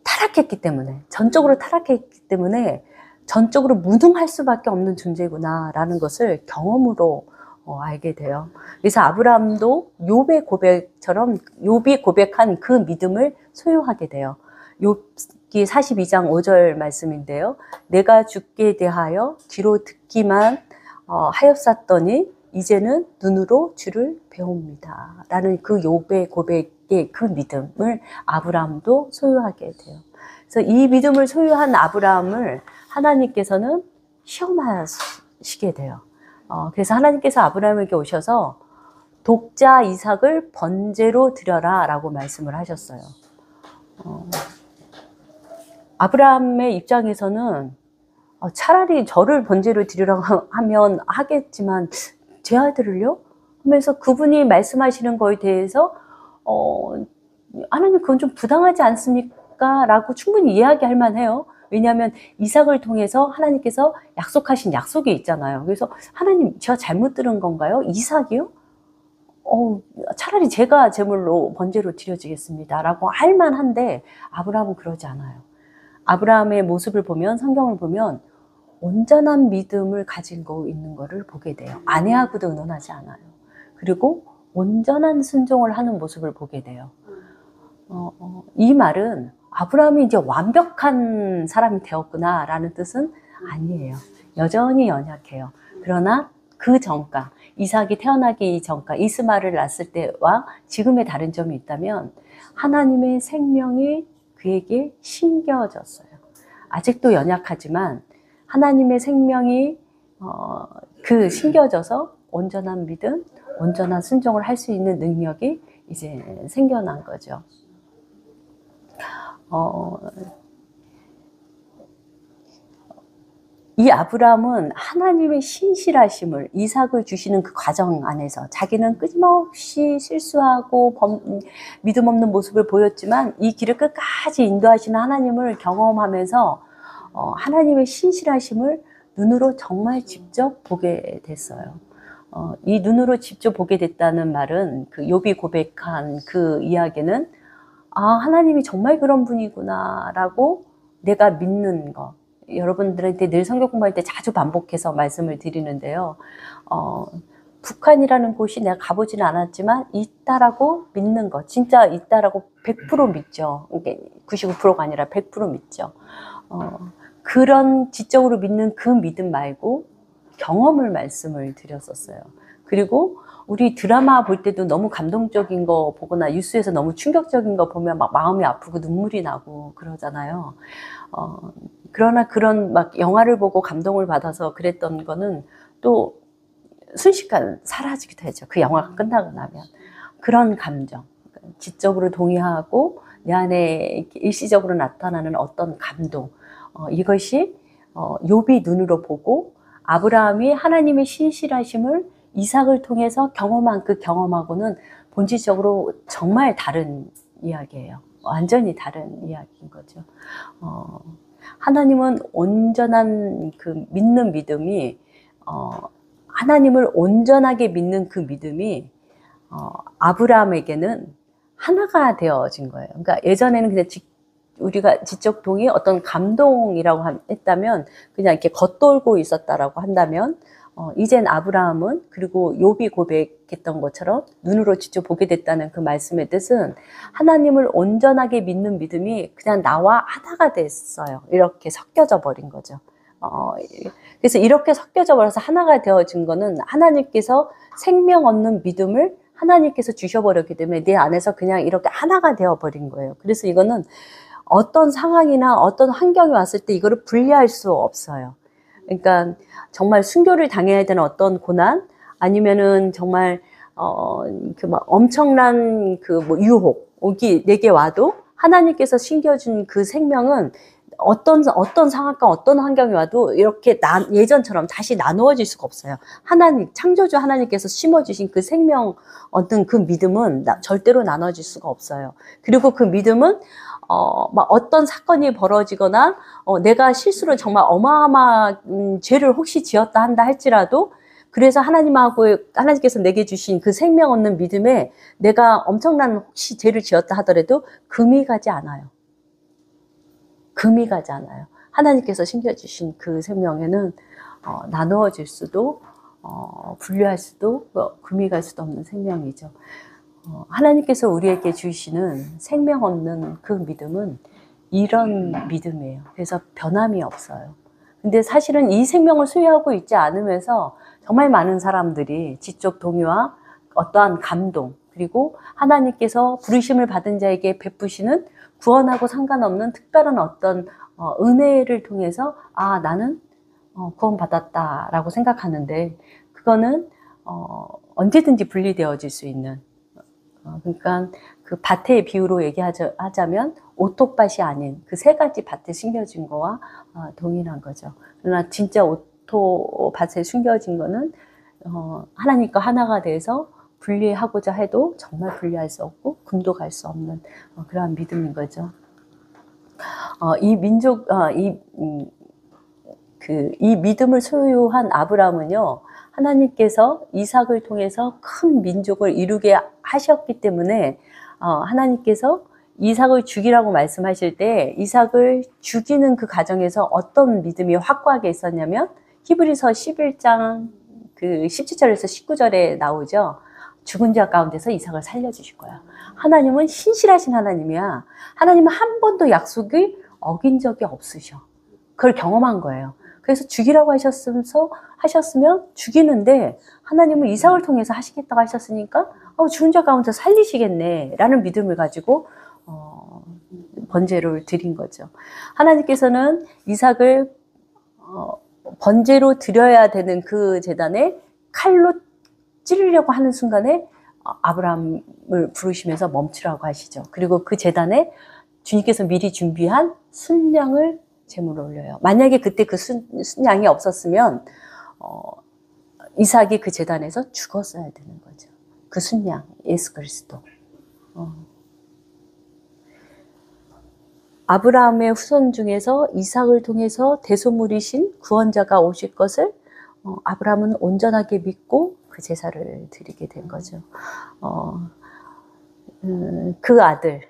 [SPEAKER 1] 타락했기 때문에, 전적으로 타락했기 때문에 전적으로 무능할 수밖에 없는 존재구나 라는 것을 경험으로 알게 돼요. 그래서 아브라함도 욥의 고백처럼 욥이 고백한 그 믿음을 소유하게 돼요. 욥기 42장 5절 말씀인데요. 내가 주께 대하여 귀로 듣기만 하였었더니 이제는 눈으로 주를 배웁니다 라는 그 욥의 고백의 그 믿음을 아브라함도 소유하게 돼요. 그래서 이 믿음을 소유한 아브라함을 하나님께서는 시험하시게 돼요. 그래서 하나님께서 아브라함에게 오셔서 독자 이삭을 번제로 드려라 라고 말씀을 하셨어요. 아브라함의 입장에서는 차라리 저를 번제로 드리라고 하면 하겠지만 제 아들을요? 하면서 그분이 말씀하시는 거에 대해서 하나님 그건 좀 부당하지 않습니까? 라고 충분히 이야기할 만해요. 왜냐하면 이삭을 통해서 하나님께서 약속하신 약속이 있잖아요. 그래서 하나님 제가 잘못 들은 건가요? 이삭이요? 차라리 제가 제물로 번제로 드려지겠습니다 라고 할 만한데 아브라함은 그러지 않아요. 아브라함의 모습을 보면, 성경을 보면 온전한 믿음을 가지고 있는 것을 보게 돼요. 아내하고도 의논하지 않아요. 그리고 온전한 순종을 하는 모습을 보게 돼요. 이 말은 아브라함이 이제 완벽한 사람이 되었구나 라는 뜻은 아니에요. 여전히 연약해요. 그러나 그 전과, 이삭이 태어나기 전과 이스마엘을 낳았을 때와 지금의 다른 점이 있다면 하나님의 생명이 그에게 심겨졌어요. 아직도 연약하지만 하나님의 생명이 심겨져서 온전한 믿음, 온전한 순종을 할 수 있는 능력이 이제 생겨난 거죠. 이 아브라함은 하나님의 신실하심을, 이삭을 주시는 그 과정 안에서 자기는 끊임없이 실수하고 믿음 없는 모습을 보였지만 이 길을 끝까지 인도하시는 하나님을 경험하면서 하나님의 신실하심을 눈으로 정말 직접 보게 됐어요. 이 눈으로 직접 보게 됐다는 말은 그 욥이 고백한 그 이야기는 하나님이 정말 그런 분이구나 라고 내가 믿는 거. 여러분들한테 늘 성경 공부할 때 자주 반복해서 말씀을 드리는데요. 북한이라는 곳이 내가 가보지는 않았지만 있다라고 믿는 거, 진짜 있다라고 100% 믿죠. 이게 99%가 아니라 100% 믿죠. 그런 지적으로 믿는 그 믿음 말고 경험을 말씀을 드렸었어요. 그리고 우리 드라마 볼 때도 너무 감동적인 거 보거나 뉴스에서 너무 충격적인 거 보면 막 마음이 아프고 눈물이 나고 그러잖아요. 그러나 그런 막 영화를 보고 감동을 받아서 그랬던 거는 또 순식간 사라지기도 하죠. 그 영화가 끝나고 나면. 그런 감정, 지적으로 동의하고 내 안에 일시적으로 나타나는 어떤 감동, 이것이 욥이 눈으로 보고 아브라함이 하나님의 신실하심을 이삭을 통해서 경험한 그 경험하고는 본질적으로 정말 다른 이야기예요. 완전히 다른 이야기인 거죠. 하나님은 온전한 그 믿는 믿음이, 하나님을 온전하게 믿는 그 믿음이, 아브라함에게는 하나가 되어진 거예요. 그러니까 예전에는 그냥 우리가 지적 동의 어떤 감동이라고 했다면 그냥 이렇게 겉돌고 있었다라고 한다면, 이젠 아브라함은, 그리고 욥이 고백했던 것처럼 눈으로 직접 보게 됐다는 그 말씀의 뜻은 하나님을 온전하게 믿는 믿음이 그냥 나와 하나가 됐어요. 이렇게 섞여져 버린 거죠. 그래서 이렇게 섞여져 버려서 하나가 되어진 거는 하나님께서 생명 얻는 믿음을 하나님께서 주셔버렸기 때문에 내 안에서 그냥 이렇게 하나가 되어버린 거예요. 그래서 이거는 어떤 상황이나 어떤 환경이 왔을 때 이거를 분리할 수 없어요. 그러니까 정말 순교를 당해야 되는 어떤 고난, 아니면은 정말 그 막 엄청난 그 뭐 유혹이 내게 와도 하나님께서 심겨준 그 생명은 어떤 상황과 어떤 환경이 와도 이렇게 예전처럼 다시 나누어질 수가 없어요. 하나님, 창조주 하나님께서 심어주신 그 생명 얻는 그 믿음은 절대로 나눠질 수가 없어요. 그리고 그 믿음은 막 어떤 사건이 벌어지거나, 내가 실수로 정말 어마어마한 죄를 혹시 지었다 한다 할지라도, 그래서 하나님께서 내게 주신 그 생명 얻는 믿음에 내가 엄청난 혹시 죄를 지었다 하더라도 금이 가지 않아요. 금이 가지 않아요. 하나님께서 심겨주신 그 생명에는, 나누어질 수도, 분류할 수도, 금이 갈 수도 없는 생명이죠. 하나님께서 우리에게 주시는 생명 얻는 그 믿음은 이런 믿음이에요. 그래서 변함이 없어요. 근데 사실은 이 생명을 소유하고 있지 않으면서 정말 많은 사람들이 지적 동의와 어떠한 감동, 그리고 하나님께서 부르심을 받은 자에게 베푸시는 구원하고 상관없는 특별한 어떤 은혜를 통해서 나는 구원받았다라고 생각하는데, 그거는 언제든지 분리되어질 수 있는, 그러니까 그 밭의 비유로 얘기하자면 오토밭이 아닌 그 세 가지 밭에 숨겨진 거와 동일한 거죠. 그러나 진짜 오토밭에 숨겨진 거는 하나님과 하나가 돼서 분리하고자 해도 정말 분리할 수 없고 금도 갈 수 없는 그러한 믿음인 거죠. 이 믿음을 소유한 아브라함은요, 하나님께서 이삭을 통해서 큰 민족을 이루게 하셨기 때문에, 하나님께서 이삭을 죽이라고 말씀하실 때 이삭을 죽이는 그 과정에서 어떤 믿음이 확고하게 있었냐면, 히브리서 11장 그 17절에서 19절에 나오죠. 죽은 자 가운데서 이삭을 살려주실 거야. 하나님은 신실하신 하나님이야. 하나님은 한 번도 약속을 어긴 적이 없으셔. 그걸 경험한 거예요. 그래서 죽이라고 하셨으면 죽이는데, 하나님은 이삭을 통해서 하시겠다고 하셨으니까 죽은 자 가운데 살리시겠네 라는 믿음을 가지고 번제를 드린 거죠. 하나님께서는 이삭을 번제로 드려야 되는 그 제단에 칼로 찌르려고 하는 순간에 아브라함을 부르시면서 멈추라고 하시죠. 그리고 그 제단에 주님께서 미리 준비한 순양을 제물로 올려요. 만약에 그때 그 순양이 없었으면 이삭이 그 제단에서 죽었어야 되는 거죠. 그 순양, 예수 그리스도. 아브라함의 후손 중에서 이삭을 통해서 대소물이신 구원자가 오실 것을 아브라함은 온전하게 믿고 그 제사를 드리게 된 거죠. 그 아들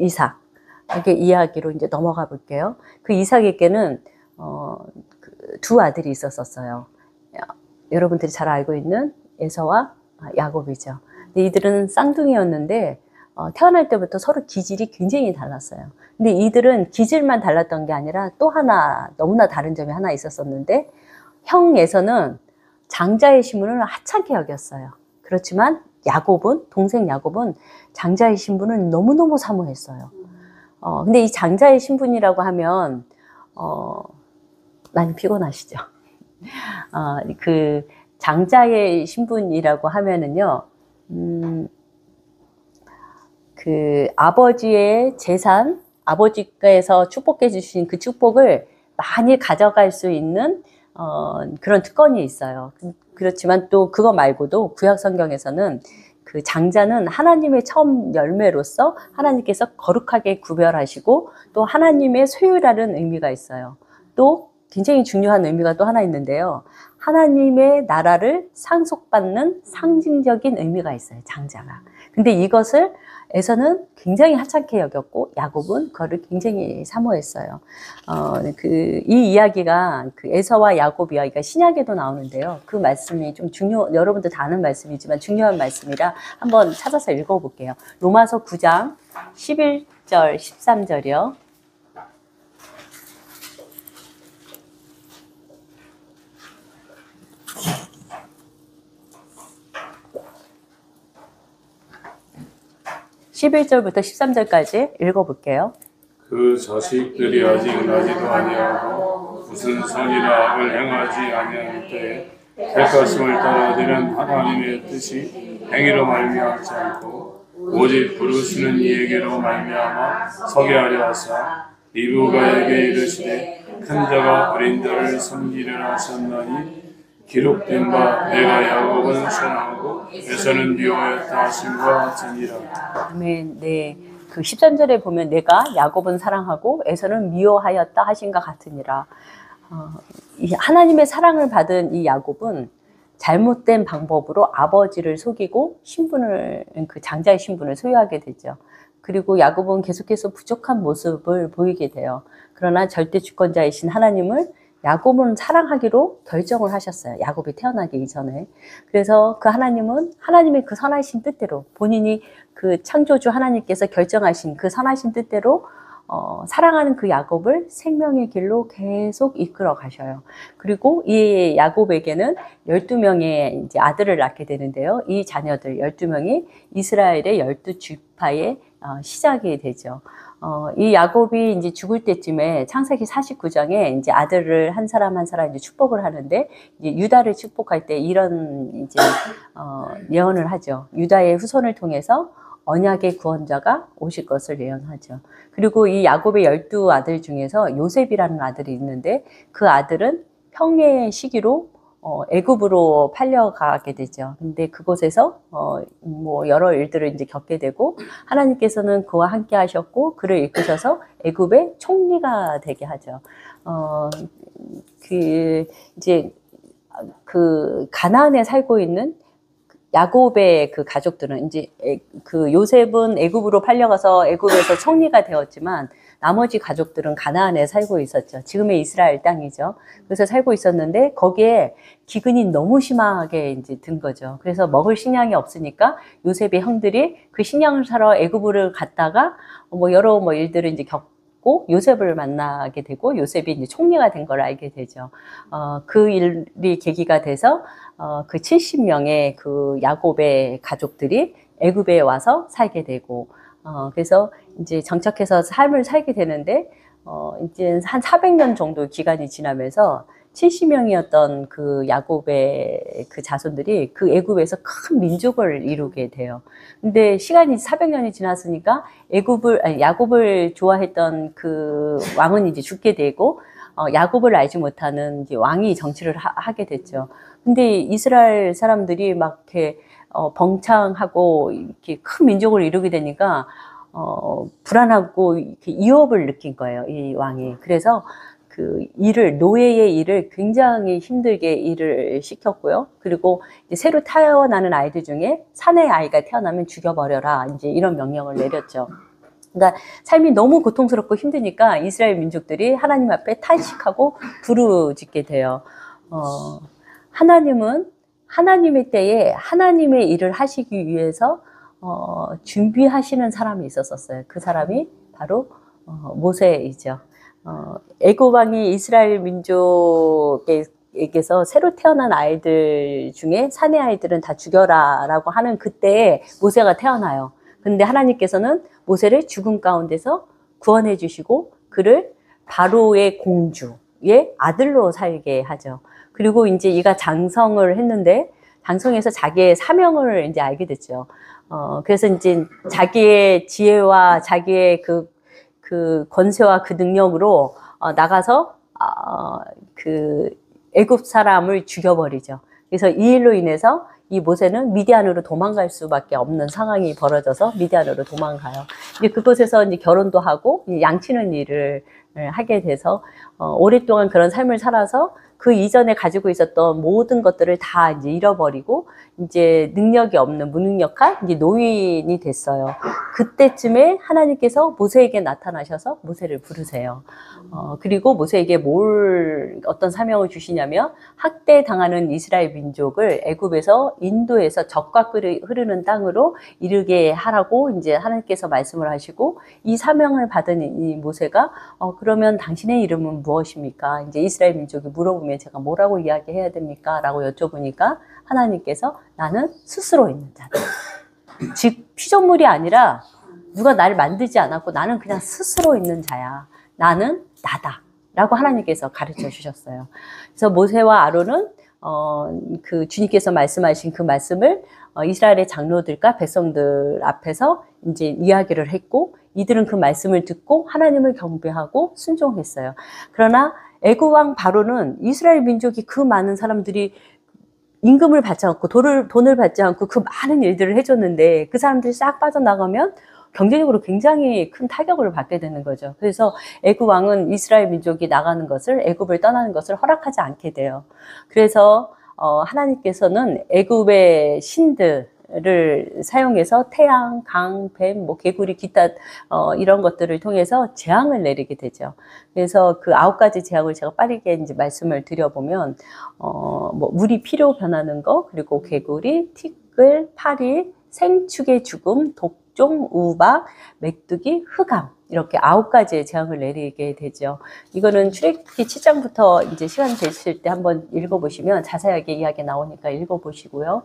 [SPEAKER 1] 이삭의 이야기로 이제 넘어가 볼게요. 그 이삭에게는 두 아들이 있었어요. 여러분들이 잘 알고 있는 에서와 야곱이죠. 근데 이들은 쌍둥이였는데 태어날 때부터 서로 기질이 굉장히 달랐어요. 근데 이들은 기질만 달랐던 게 아니라 또 하나 너무나 다른 점이 하나 있었었는데, 형 에서는 장자의 신분을 하찮게 여겼어요. 그렇지만 동생 야곱은 장자의 신분을 너무너무 사모했어요. 근데 이 장자의 신분이라고 하면 많이 피곤하시죠? 그 장자의 신분이라고 하면은요, 그 아버지의 재산, 아버지께서 축복해 주신 그 축복을 많이 가져갈 수 있는 그런 특권이 있어요. 그렇지만 또 그거 말고도 구약 성경에서는 그 장자는 하나님의 처음 열매로서 하나님께서 거룩하게 구별하시고 또 하나님의 소유라는 의미가 있어요. 또 굉장히 중요한 의미가 또 하나 있는데요. 하나님의 나라를 상속받는 상징적인 의미가 있어요, 장자가. 근데 이것을 에서는 굉장히 하찮게 여겼고 야곱은 그거를 굉장히 사모했어요. 이 이야기가 그 에서와 야곱 이야기가 신약에도 나오는데요. 그 말씀이 좀 여러분들 다 아는 말씀이지만 중요한 말씀이라 한번 찾아서 읽어볼게요. 로마서 9장 11절, 13절이요. (11절부터) (13절까지) 읽어볼게요.
[SPEAKER 2] 그 자식들이 아직 나지도 아니하고 무슨 선이나 악을 행하지 아니할 때에 택하심을 따라드는 하나님의 뜻이 행위로 말미암지 않고 오직 부르시는 이에게로 말미암아 서게 하려 하사 이브가에게 이르시되 큰 자가 어린 자를 섬기려 하셨나니 기록된 바 내가 야곱은 사랑하고 에서는 미워하였다 하심과 같으니라.
[SPEAKER 1] 아멘. 네. 그 13절에 보면 내가 야곱은 사랑하고 에서는 미워하였다 하신과 같으니라. 하나님의 사랑을 받은 이 야곱은 잘못된 방법으로 아버지를 속이고 그 장자의 신분을 소유하게 되죠. 그리고 야곱은 계속해서 부족한 모습을 보이게 돼요. 그러나 절대 주권자이신 하나님을 야곱은 사랑하기로 결정을 하셨어요. 야곱이 태어나기 이전에. 그래서 그 하나님은 하나님의 그 선하신 뜻대로 본인이 그 창조주 하나님께서 결정하신 그 선하신 뜻대로 사랑하는 그 야곱을 생명의 길로 계속 이끌어 가셔요. 그리고 이 야곱에게는 12명의 이제 아들을 낳게 되는데요. 이 자녀들 12명이 이스라엘의 12지파의 시작이 되죠. 이 야곱이 이제 죽을 때쯤에 창세기 49장에 이제 아들을 한 사람 한 사람 이제 축복을 하는데 이제 유다를 축복할 때 이런 이제 예언을 하죠. 유다의 후손을 통해서 언약의 구원자가 오실 것을 예언하죠. 그리고 이 야곱의 12아들 중에서 요셉이라는 아들이 있는데 그 아들은 평예의 시기로 애굽으로 팔려가게 되죠. 근데 그곳에서 뭐 여러 일들을 이제 겪게 되고 하나님께서는 그와 함께 하셨고 그를 이끄셔서 애굽의 총리가 되게 하죠. 이제 그 가나안에 살고 있는 야곱의 그 가족들은 이제 그 요셉은 애굽으로 팔려가서 애굽에서 총리가 되었지만 나머지 가족들은 가나안에 살고 있었죠. 지금의 이스라엘 땅이죠. 그래서 살고 있었는데 거기에 기근이 너무 심하게 이제 든 거죠. 그래서 먹을 식량이 없으니까 요셉의 형들이 그 식량을 사러 애굽으로 갔다가 뭐 여러 일들을 이제 겪고 요셉을 만나게 되고 요셉이 이제 총리가 된 걸 알게 되죠. 그 일이 계기가 돼서 그 70명의 그 야곱의 가족들이 애굽에 와서 살게 되고 그래서 이제 정착해서 삶을 살게 되는데 이제 한 400년 정도 기간이 지나면서 70명이었던 그 야곱의 그 자손들이 그 애굽에서 큰 민족을 이루게 돼요. 근데 시간이 400년이 지났으니까 야곱을 좋아했던 그 왕은 이제 죽게 되고 야곱을 알지 못하는 이제 왕이 정치를 하게 됐죠. 근데 이스라엘 사람들이 막 이렇게 벙창하고 이렇게 큰 민족을 이루게 되니까 불안하고 이렇게 이업을 느낀 거예요, 이 왕이. 그래서 그 노예의 일을 굉장히 힘들게 일을 시켰고요. 그리고 이제 새로 태어나는 아이들 중에 사내 아이가 태어나면 죽여버려라, 이제 이런 명령을 내렸죠. 그러니까 삶이 너무 고통스럽고 힘드니까 이스라엘 민족들이 하나님 앞에 탄식하고 부르짖게 돼요. 하나님은 하나님의 때에 하나님의 일을 하시기 위해서 준비하시는 사람이 있었어요. 그 사람이 바로 모세이죠. 애굽 왕이 이스라엘 민족에게서 새로 태어난 아이들 중에 사내 아이들은 다 죽여라라고 하는 그때에 모세가 태어나요. 근데 하나님께서는 모세를 죽음 가운데서 구원해 주시고 그를 바로의 공주의 아들로 살게 하죠. 그리고 이제 이가 장성을 했는데 장성해서 자기의 사명을 이제 알게 됐죠. 그래서 이제 자기의 지혜와 자기의 그 권세와 그 능력으로 나가서 그 애굽 사람을 죽여버리죠. 그래서 이 일로 인해서 이 모세는 미디안으로 도망갈 수밖에 없는 상황이 벌어져서 미디안으로 도망가요. 이제 그곳에서 이제 결혼도 하고 양치는 일을 하게 돼서 오랫동안 그런 삶을 살아서 그 이전에 가지고 있었던 모든 것들을 다 이제 잃어버리고 이제 능력이 없는 무능력한 이제 노인이 됐어요. 그때쯤에 하나님께서 모세에게 나타나셔서 모세를 부르세요. 그리고 모세에게 어떤 사명을 주시냐면 학대당하는 이스라엘 민족을 애굽에서 인도해서 젖과 꿀이 흐르는 땅으로 이르게 하라고 이제 하나님께서 말씀을 하시고 이 사명을 받은 이 모세가 그러면 당신의 이름은 무엇입니까? 이제 이스라엘 민족이 물어보면 제가 뭐라고 이야기해야 됩니까? 라고 여쭤보니까 하나님께서 나는 스스로 있는 자다. 즉 피조물이 아니라 누가 나를 만들지 않았고 나는 그냥 스스로 있는 자야. 나는 나다. 라고 하나님께서 가르쳐 주셨어요. 그래서 모세와 아론은 그 주님께서 말씀하신 그 말씀을 이스라엘의 장로들과 백성들 앞에서 이제 이야기를 했고 이들은 그 말씀을 듣고 하나님을 경배하고 순종했어요. 그러나 애굽 왕 바로는 이스라엘 민족이 그 많은 사람들이 임금을 받지 않고 돈을 받지 않고 그 많은 일들을 해줬는데 그 사람들이 싹 빠져나가면 경제적으로 굉장히 큰 타격을 받게 되는 거죠. 그래서 애굽 왕은 이스라엘 민족이 나가는 것을 애굽을 떠나는 것을 허락하지 않게 돼요. 그래서 하나님께서는 애굽의 신들을 사용해서 태양, 강, 뱀, 개구리, 기타 이런 것들을 통해서 재앙을 내리게 되죠. 그래서 그 9가지 재앙을 제가 빠르게 이제 말씀을 드려보면 물이 피로 변하는 거, 그리고 개구리, 티끌, 파리, 생축의 죽음, 독종, 우박, 메뚜기, 흑암 이렇게 9가지의 재앙을 내리게 되죠. 이거는 출애굽기 7장부터 이제 시간 되실 때 한번 읽어보시면 자세하게 이야기 나오니까 읽어보시고요.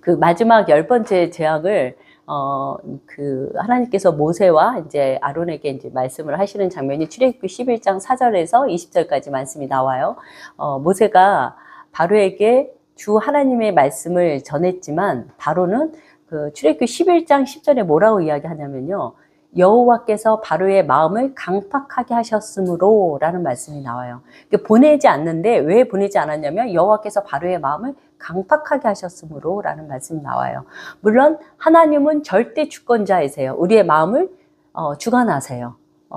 [SPEAKER 1] 그 마지막 10번째 재앙을 그 하나님께서 모세와 이제 아론에게 이제 말씀을 하시는 장면이 출애굽기 11장 4절에서 20절까지 말씀이 나와요. 모세가 바로에게 주 하나님의 말씀을 전했지만 바로는 그 출애굽기 11장 10절에 뭐라고 이야기하냐면요. 여호와께서 바로의 마음을 강팍하게 하셨으므로 라는 말씀이 나와요. 보내지 않는데 왜 보내지 않았냐면 여호와께서 바로의 마음을 강팍하게 하셨으므로 라는 말씀이 나와요. 물론 하나님은 절대 주권자이세요. 우리의 마음을 주관하세요.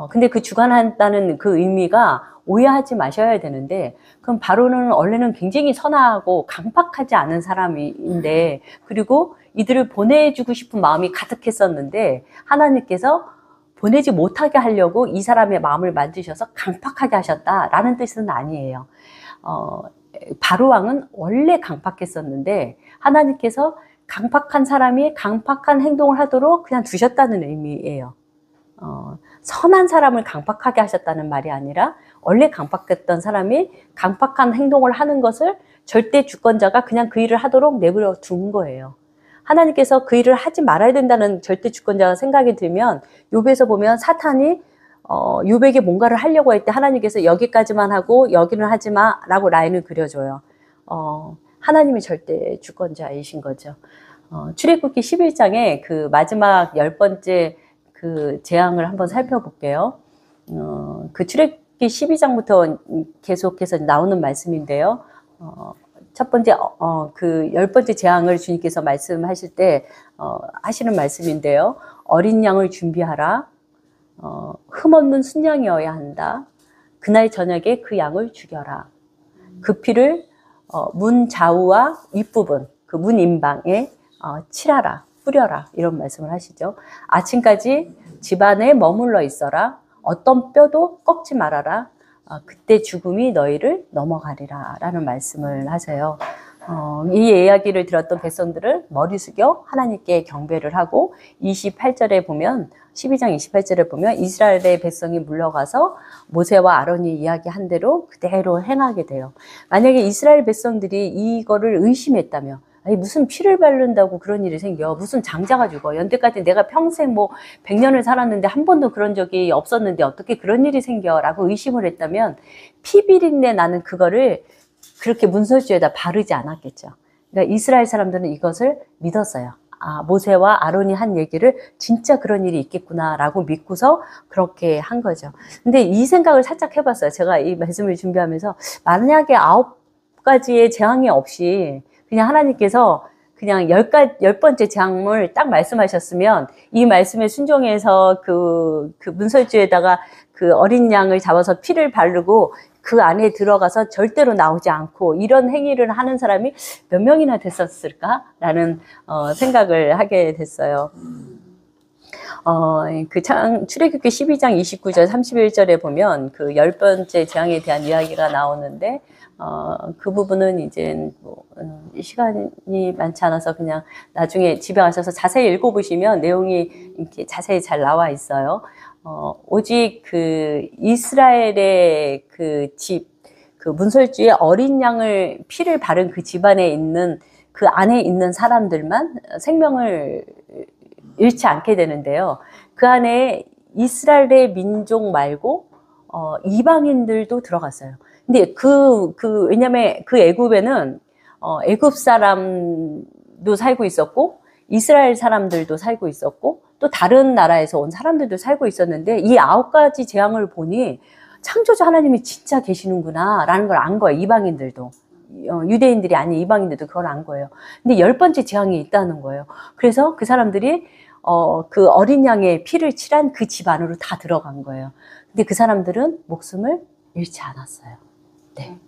[SPEAKER 1] 근데 그 주관한다는 그 의미가 오해하지 마셔야 되는데 그럼 바로는 원래는 굉장히 선하고 강팍하지 않은 사람인데 그리고 이들을 보내주고 싶은 마음이 가득했었는데 하나님께서 보내지 못하게 하려고 이 사람의 마음을 만드셔서 강팍하게 하셨다라는 뜻은 아니에요. 바로 왕은 원래 강팍했었는데 하나님께서 강팍한 사람이 강팍한 행동을 하도록 그냥 두셨다는 의미예요. 선한 사람을 강팍하게 하셨다는 말이 아니라 원래 강팍했던 사람이 강팍한 행동을 하는 것을 절대 주권자가 그냥 그 일을 하도록 내버려 둔 거예요. 하나님께서 그 일을 하지 말아야 된다는 절대 주권자가 생각이 들면 욥에서 보면 사탄이 욥에게 뭔가를 하려고 할 때 하나님께서 여기까지만 하고 여기는 하지 마 라고 라인을 그려줘요. 하나님이 절대 주권자이신 거죠. 출애굽기 11장에 그 마지막 10번째 그 재앙을 한번 살펴볼게요. 그 출애굽기 12장부터 계속해서 나오는 말씀인데요. 첫 번째 그 10번째 재앙을 주님께서 말씀하실 때 하시는 말씀인데요. 어린 양을 준비하라. 흠없는 순양이어야 한다. 그날 저녁에 그 양을 죽여라. 그 피를 문 좌우와 윗부분, 그 문 임방에 칠하라, 뿌려라 이런 말씀을 하시죠. 아침까지 집안에 머물러 있어라. 어떤 뼈도 꺾지 말아라. 그때 죽음이 너희를 넘어가리라 라는 말씀을 하세요. 이 이야기를 들었던 백성들은 머리 숙여 하나님께 경배를 하고 28절에 보면 12장 28절에 보면 이스라엘의 백성이 물러가서 모세와 아론이 이야기한 대로 그대로 행하게 돼요. 만약에 이스라엘 백성들이 이거를 의심했다면 아니 무슨 피를 바른다고 그런 일이 생겨. 무슨 장자가 죽어. 연때까지 내가 평생 100년을 살았는데 한 번도 그런 적이 없었는데 어떻게 그런 일이 생겨. 라고 의심을 했다면 피비린내 나는 그거를 그렇게 문설주에다 바르지 않았겠죠. 그러니까 이스라엘 사람들은 이것을 믿었어요. 모세와 아론이 한 얘기를 진짜 그런 일이 있겠구나라고 믿고서 그렇게 한 거죠. 근데 이 생각을 살짝 해봤어요. 제가 이 말씀을 준비하면서 만약에 9가지의 재앙이 없이 그냥 하나님께서 그냥 10번째 재앙을 딱 말씀하셨으면 이 말씀에 순종해서 그 문설주에다가 그 어린 양을 잡아서 피를 바르고 그 안에 들어가서 절대로 나오지 않고 이런 행위를 하는 사람이 몇 명이나 됐었을까라는 생각을 하게 됐어요. 출애굽기 12장 29절 31절에 보면 그 10번째 재앙에 대한 이야기가 나오는데 그 부분은 이제 시간이 많지 않아서 그냥 나중에 집에 가셔서 자세히 읽어보시면 내용이 이렇게 자세히 잘 나와 있어요. 오직 그 이스라엘의 그 문설주에 어린 양을 피를 바른 그 집안에 있는 그 안에 있는 사람들만 생명을 잃지 않게 되는데요. 그 안에 이스라엘의 민족 말고 이방인들도 들어갔어요. 근데 왜냐면 그 애굽에는 애굽 사람도 살고 있었고 이스라엘 사람들도 살고 있었고 또 다른 나라에서 온 사람들도 살고 있었는데 이 9가지 재앙을 보니 창조주 하나님이 진짜 계시는구나 라는 걸 안 거예요. 이방인들도. 유대인들이 아닌 이방인들도 그걸 안 거예요. 근데 10번째 재앙이 있다는 거예요. 그래서 그 사람들이 그 어린 양의 피를 칠한 그 집 안으로 다 들어간 거예요. 근데 그 사람들은 목숨을 잃지 않았어요. 네.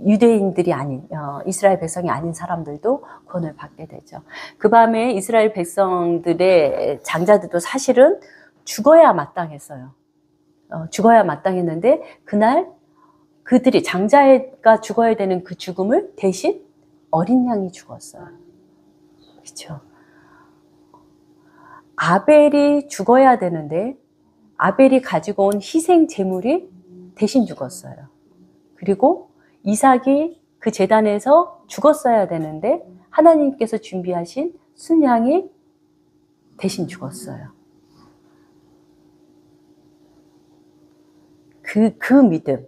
[SPEAKER 1] 유대인들이 아닌, 이스라엘 백성이 아닌 사람들도 구원을 받게 되죠. 그 밤에 이스라엘 백성들의 장자들도 사실은 죽어야 마땅했어요. 죽어야 마땅했는데, 그날 그들이 장자가 죽어야 되는 그 죽음을 대신 어린 양이 죽었어요. 그렇죠. 아벨이 죽어야 되는데, 아벨이 가지고 온 희생 제물이 대신 죽었어요. 그리고 이삭이 그 제단에서 죽었어야 되는데 하나님께서 준비하신 순양이 대신 죽었어요. 그 믿음,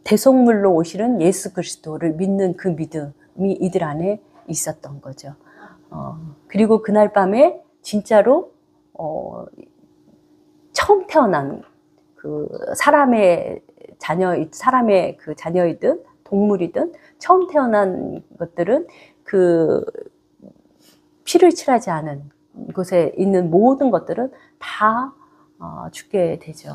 [SPEAKER 1] 대속물로 오시는 예수 그리스도를 믿는 그 믿음이 이들 안에 있었던 거죠. 그리고 그날 밤에 진짜로 처음 태어난 그 사람의 그 자녀이든 동물이든 처음 태어난 것들은 그 피를 칠하지 않은 곳에 있는 모든 것들은 다 죽게 되죠.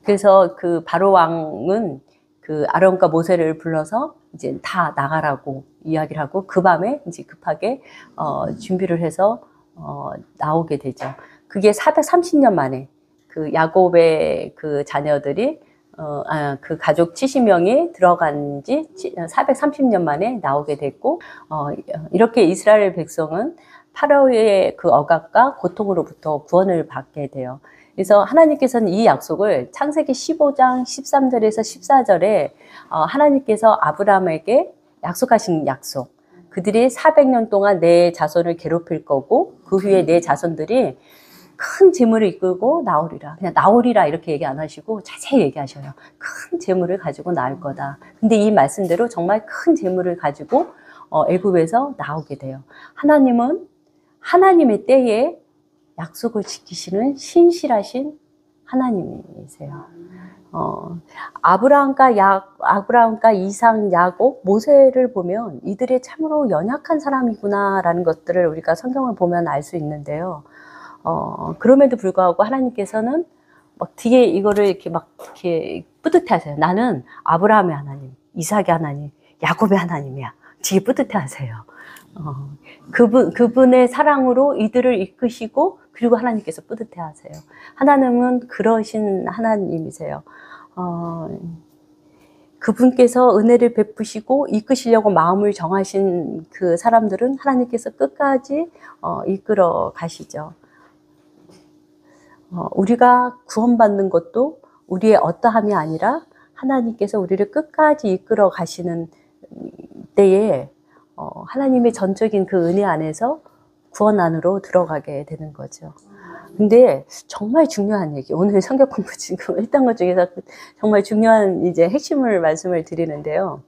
[SPEAKER 1] 그래서 그 바로 왕은 그 아론과 모세를 불러서 이제 다 나가라고 이야기를 하고 그 밤에 이제 급하게 준비를 해서 나오게 되죠. 그게 430년 만에 그 야곱의 그 자녀들이 그 가족 70명이 들어간 지 430년 만에 나오게 됐고 이렇게 이스라엘 백성은 파라오의 그 억압과 고통으로부터 구원을 받게 돼요. 그래서 하나님께서는 이 약속을 창세기 15장 13절에서 14절에 하나님께서 아브라함에게 약속하신 약속, 그들이 400년 동안 내 자손을 괴롭힐 거고 그 후에 내 자손들이 큰 재물을 이끌고 나오리라. 그냥 나오리라 이렇게 얘기 안 하시고 자세히 얘기하셔요. 큰 재물을 가지고 나올 거다. 근데 이 말씀대로 정말 큰 재물을 가지고 애굽에서 나오게 돼요. 하나님은 하나님의 때에 약속을 지키시는 신실하신 하나님이세요. 아브라함과 이삭, 야곱, 모세를 보면 이들이 참으로 연약한 사람이구나라는 것들을 우리가 성경을 보면 알 수 있는데요. 그럼에도 불구하고 하나님께서는 막 뒤에 이거를 이렇게 뿌듯해 하세요. 나는 아브라함의 하나님, 이삭의 하나님, 야곱의 하나님이야. 뒤에 뿌듯해 하세요. 그분의 사랑으로 이들을 이끄시고, 그리고 하나님께서 뿌듯해 하세요. 하나님은 그러신 하나님이세요. 그분께서 은혜를 베푸시고 이끄시려고 마음을 정하신 그 사람들은 하나님께서 끝까지 이끌어 가시죠. 우리가 구원받는 것도 우리의 어떠함이 아니라 하나님께서 우리를 끝까지 이끌어 가시는 때에 하나님의 전적인 그 은혜 안에서 구원 안으로 들어가게 되는 거죠. 근데 정말 중요한 얘기, 오늘 성경 공부 지금 했던 것 중에서 정말 중요한 이제 핵심을 말씀을 드리는데요.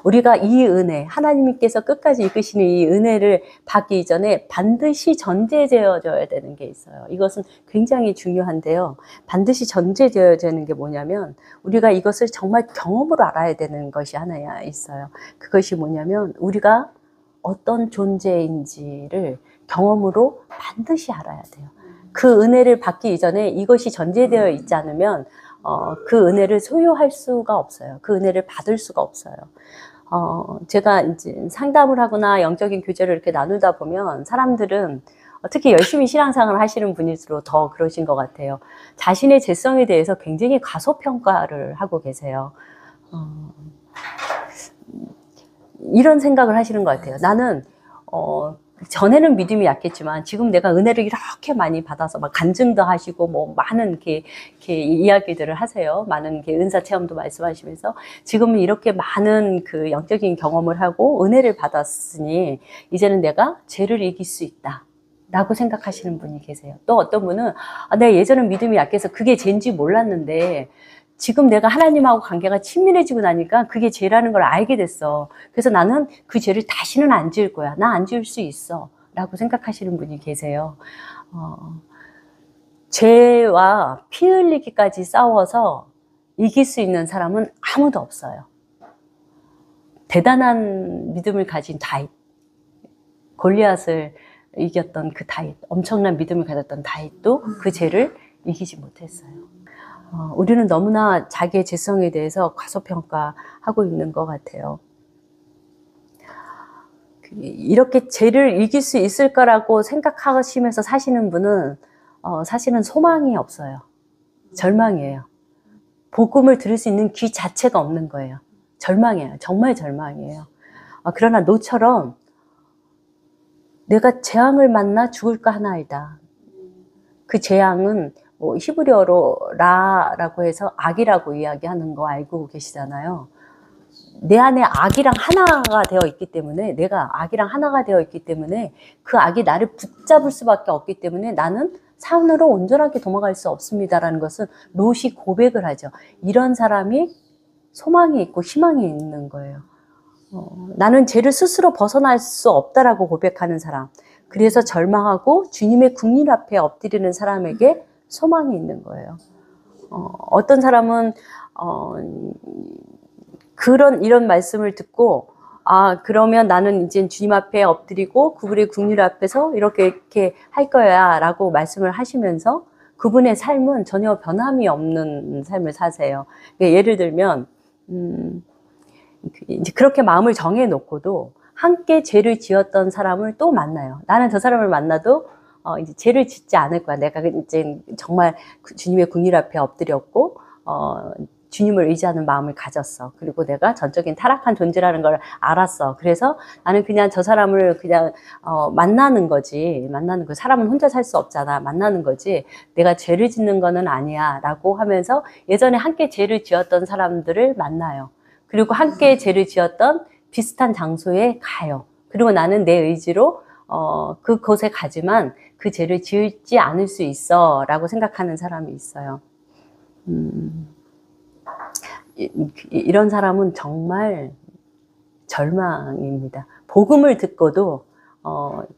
[SPEAKER 1] 우리가 이 은혜, 하나님께서 끝까지 이끄시는 이 은혜를 받기 이전에 반드시 전제되어져야 되는 게 있어요. 이것은 굉장히 중요한데요. 반드시 전제되어야 되는 게 뭐냐면 우리가 이것을 정말 경험으로 알아야 되는 것이 하나 있어요. 그것이 뭐냐면 우리가 어떤 존재인지를 경험으로 반드시 알아야 돼요. 그 은혜를 받기 이전에 이것이 전제되어 있지 않으면 그 은혜를 소유할 수가 없어요. 그 은혜를 받을 수가 없어요. 제가 이제 상담을 하거나 영적인 교제를 이렇게 나누다 보면 사람들은 특히 열심히 신앙생활을 하시는 분일수록 더 그러신 것 같아요. 자신의 죄성에 대해서 굉장히 과소평가를 하고 계세요. 이런 생각을 하시는 것 같아요. 나는 전에는 믿음이 약했지만 지금 내가 은혜를 이렇게 많이 받아서 막 간증도 하시고 뭐 많은 이렇게 이야기들을 하세요. 많은 이렇게 은사 체험도 말씀하시면서 지금은 이렇게 많은 그 영적인 경험을 하고 은혜를 받았으니 이제는 내가 죄를 이길 수 있다 라고 생각하시는 분이 계세요. 또 어떤 분은 내가 예전엔 믿음이 약해서 그게 죄인지 몰랐는데 지금 내가 하나님하고 관계가 친밀해지고 나니까 그게 죄라는 걸 알게 됐어. 그래서 나는 그 죄를 다시는 안 지을 거야. 나 안 지을 수 있어. 라고 생각하시는 분이 계세요. 죄와 피 흘리기까지 싸워서 이길 수 있는 사람은 아무도 없어요. 대단한 믿음을 가진 다윗, 골리앗을 이겼던 그 다윗, 엄청난 믿음을 가졌던 다윗도 그 죄를 이기지 못했어요. 우리는 너무나 자기의 죄성에 대해서 과소평가하고 있는 것 같아요. 이렇게 죄를 이길 수 있을 거라고 생각하시면서 사시는 분은 사실은 소망이 없어요. 절망이에요. 복음을 들을 수 있는 귀 자체가 없는 거예요. 절망이에요. 정말 절망이에요. 그러나 노처럼 내가 재앙을 만나 죽을까 하나이다. 그 재앙은 뭐 히브리어로 라라고 해서 악이라고 이야기하는 거 알고 계시잖아요. 내 안에 악이랑 하나가 되어 있기 때문에 내가 악이랑 하나가 되어 있기 때문에 그 악이 나를 붙잡을 수밖에 없기 때문에 나는 산으로 온전하게 도망갈 수 없습니다라는 것은 롯이 고백을 하죠. 이런 사람이 소망이 있고 희망이 있는 거예요. 나는 죄를 스스로 벗어날 수 없다라고 고백하는 사람. 그래서 절망하고 주님의 국률 앞에 엎드리는 사람에게 소망이 있는 거예요. 어떤 사람은 이런 말씀을 듣고 그러면 나는 이제 주님 앞에 엎드리고 그분의 국률 앞에서 이렇게 할 거야 라고 말씀을 하시면서 그분의 삶은 전혀 변함이 없는 삶을 사세요. 예를 들면 이제 그렇게 마음을 정해 놓고도 함께 죄를 지었던 사람을 또 만나요. 나는 저 사람을 만나도 이제 죄를 짓지 않을 거야. 내가 이제 정말 주님의 국률 앞에 엎드렸고 주님을 의지하는 마음을 가졌어. 그리고 내가 전적인 타락한 존재라는 걸 알았어. 그래서 나는 그냥 저 사람을 그냥 만나는 거지. 만나는 거. 사람은 혼자 살 수 없잖아. 만나는 거지. 내가 죄를 짓는 거는 아니야. 라고 하면서 예전에 함께 죄를 지었던 사람들을 만나요. 그리고 함께 죄를 지었던 비슷한 장소에 가요. 그리고 나는 내 의지로 그곳에 가지만 그 죄를 지지 않을 수 있어 라고 생각하는 사람이 있어요. 이런 사람은 정말 절망입니다. 복음을 듣고도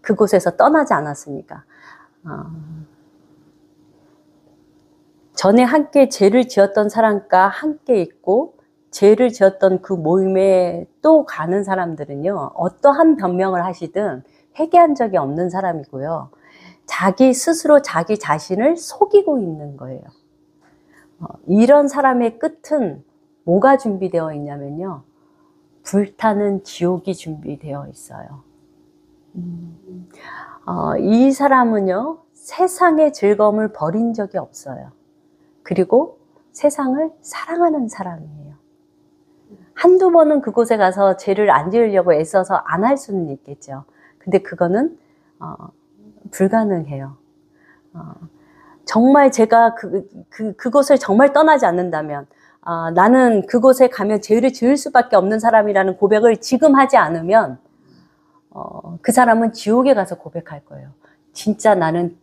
[SPEAKER 1] 그곳에서 떠나지 않았으니까. 전에 함께 죄를 지었던 사람과 함께 있고 죄를 지었던 그 모임에 또 가는 사람들은요, 어떠한 변명을 하시든 회개한 적이 없는 사람이고요. 자기 스스로 자기 자신을 속이고 있는 거예요. 이런 사람의 끝은 뭐가 준비되어 있냐면요, 불타는 지옥이 준비되어 있어요. 이 사람은요, 세상의 즐거움을 버린 적이 없어요. 그리고 세상을 사랑하는 사람이에요. 한두 번은 그곳에 가서 죄를 안 지으려고 애써서 안 할 수는 있겠죠. 근데 그거는 불가능해요. 정말 제가 그곳을 정말 떠나지 않는다면, 나는 그곳에 가면 죄를 지을 수밖에 없는 사람이라는 고백을 지금 하지 않으면 그 사람은 지옥에 가서 고백할 거예요. 진짜 나는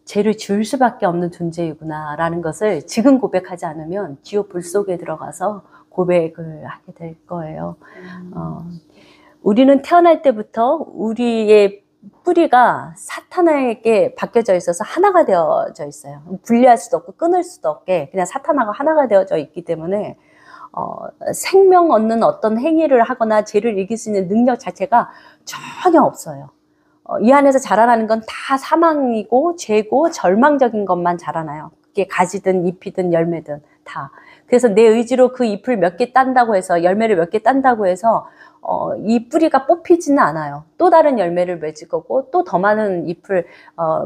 [SPEAKER 1] 죄를 지을 수밖에 없는 존재이구나 라는 것을 지금 고백하지 않으면 지옥 불 속에 들어가서 고백을 하게 될 거예요. 우리는 태어날 때부터 우리의 뿌리가 사탄에게 바뀌어져 있어서 하나가 되어져 있어요. 분리할 수도 없고 끊을 수도 없게 그냥 사탄하고 하나가 되어져 있기 때문에 생명 얻는 어떤 행위를 하거나 죄를 이길 수 있는 능력 자체가 전혀 없어요. 이 안에서 자라나는 건 다 사망이고 죄고 절망적인 것만 자라나요. 그게 가지든 잎이든 열매든 다. 그래서 내 의지로 그 잎을 몇 개 딴다고 해서 열매를 몇 개 딴다고 해서 이 뿌리가 뽑히지는 않아요. 또 다른 열매를 맺을 거고 또 더 많은 잎을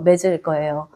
[SPEAKER 1] 맺을 거예요.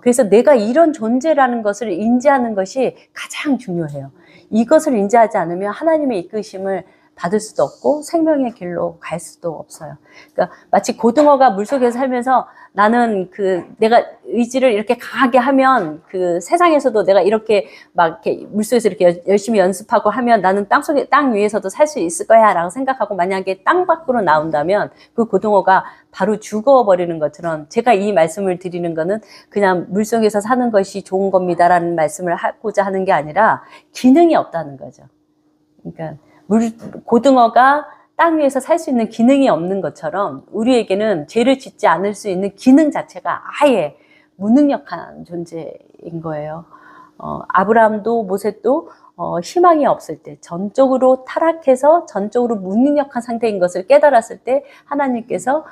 [SPEAKER 1] 그래서 내가 이런 존재라는 것을 인지하는 것이 가장 중요해요. 이것을 인지하지 않으면 하나님의 이끄심을 받을 수도 없고 생명의 길로 갈 수도 없어요. 그러니까 마치 고등어가 물속에서 살면서 나는 내가 의지를 이렇게 강하게 하면 세상에서도 내가 이렇게 막 이렇게 물속에서 이렇게 열심히 연습하고 하면 나는 땅 위에서도 살 수 있을 거야 라고 생각하고 만약에 땅 밖으로 나온다면 그 고등어가 바로 죽어버리는 것처럼 제가 이 말씀을 드리는 거는 그냥 물속에서 사는 것이 좋은 겁니다라는 말씀을 하고자 하는 게 아니라 기능이 없다는 거죠. 그러니까 고등어가 땅 위에서 살 수 있는 기능이 없는 것처럼 우리에게는 죄를 짓지 않을 수 있는 기능 자체가 아예 무능력한 존재인 거예요. 아브라함도 모세도 희망이 없을 때 전적으로 타락해서 전적으로 무능력한 상태인 것을 깨달았을 때 하나님께서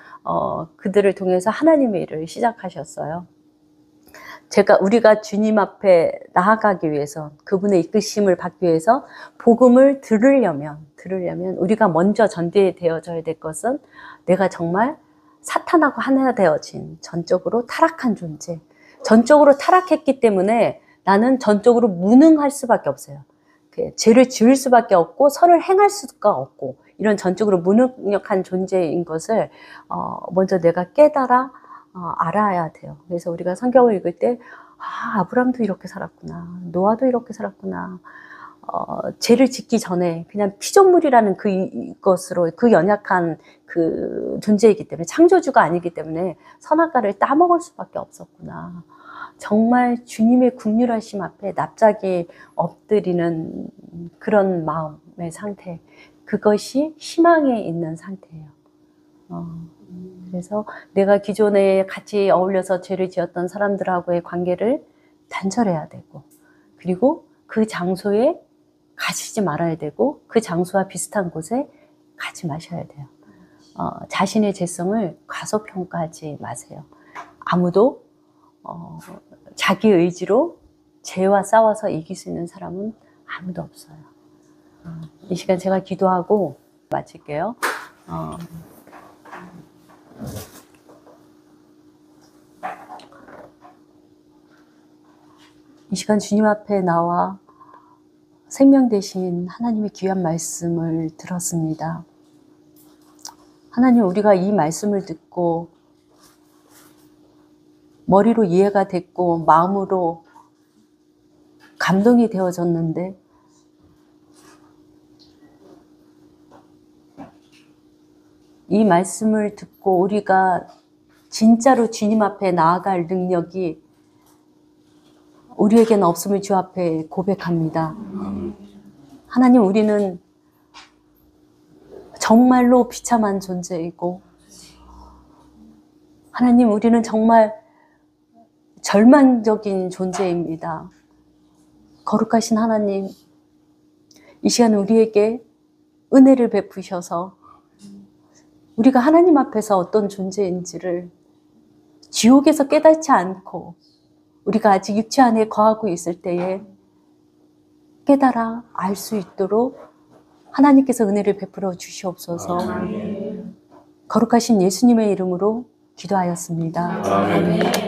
[SPEAKER 1] 그들을 통해서 하나님의 일을 시작하셨어요. 우리가 주님 앞에 나아가기 위해서 그분의 이끄심을 받기 위해서 복음을 들으려면 우리가 먼저 전제되어져야 될 것은 내가 정말 사탄하고 하나 되어진 전적으로 타락한 존재. 전적으로 타락했기 때문에 나는 전적으로 무능할 수밖에 없어요. 죄를 지을 수밖에 없고 선을 행할 수가 없고 이런 전적으로 무능력한 존재인 것을 먼저 내가 깨달아 알아야 돼요. 그래서 우리가 성경을 읽을 때 아브람도 이렇게 살았구나. 노아도 이렇게 살았구나. 죄를 짓기 전에 그냥 피조물이라는 그것으로 그 연약한 그 존재이기 때문에 창조주가 아니기 때문에 선악과를 따먹을 수밖에 없었구나. 정말 주님의 긍휼하심 앞에 납작이 엎드리는 그런 마음의 상태. 그것이 희망에 있는 상태예요. 그래서 내가 기존에 같이 어울려서 죄를 지었던 사람들하고의 관계를 단절해야 되고 그리고 그 장소에 가시지 말아야 되고 그 장소와 비슷한 곳에 가지 마셔야 돼요. 자신의 죄성을 과소평가하지 마세요. 아무도 자기 의지로 죄와 싸워서 이길 수 있는 사람은 아무도 없어요. 이 시간 제가 기도하고 마칠게요. 이 시간 주님 앞에 나와 생명 되신 하나님의 귀한 말씀을 들었습니다. 하나님, 우리가 이 말씀을 듣고 머리로 이해가 됐고 마음으로 감동이 되어졌는데 이 말씀을 듣고 우리가 진짜로 주님 앞에 나아갈 능력이 우리에게는 없음을 주 앞에 고백합니다. 하나님, 우리는 정말로 비참한 존재이고 하나님, 우리는 정말 절망적인 존재입니다. 거룩하신 하나님, 이 시간 우리에게 은혜를 베푸셔서 우리가 하나님 앞에서 어떤 존재인지를 지옥에서 깨닫지 않고 우리가 아직 육체 안에 거하고 있을 때에 깨달아 알 수 있도록 하나님께서 은혜를 베풀어 주시옵소서. 거룩하신 예수님의 이름으로 기도하였습니다. 아멘.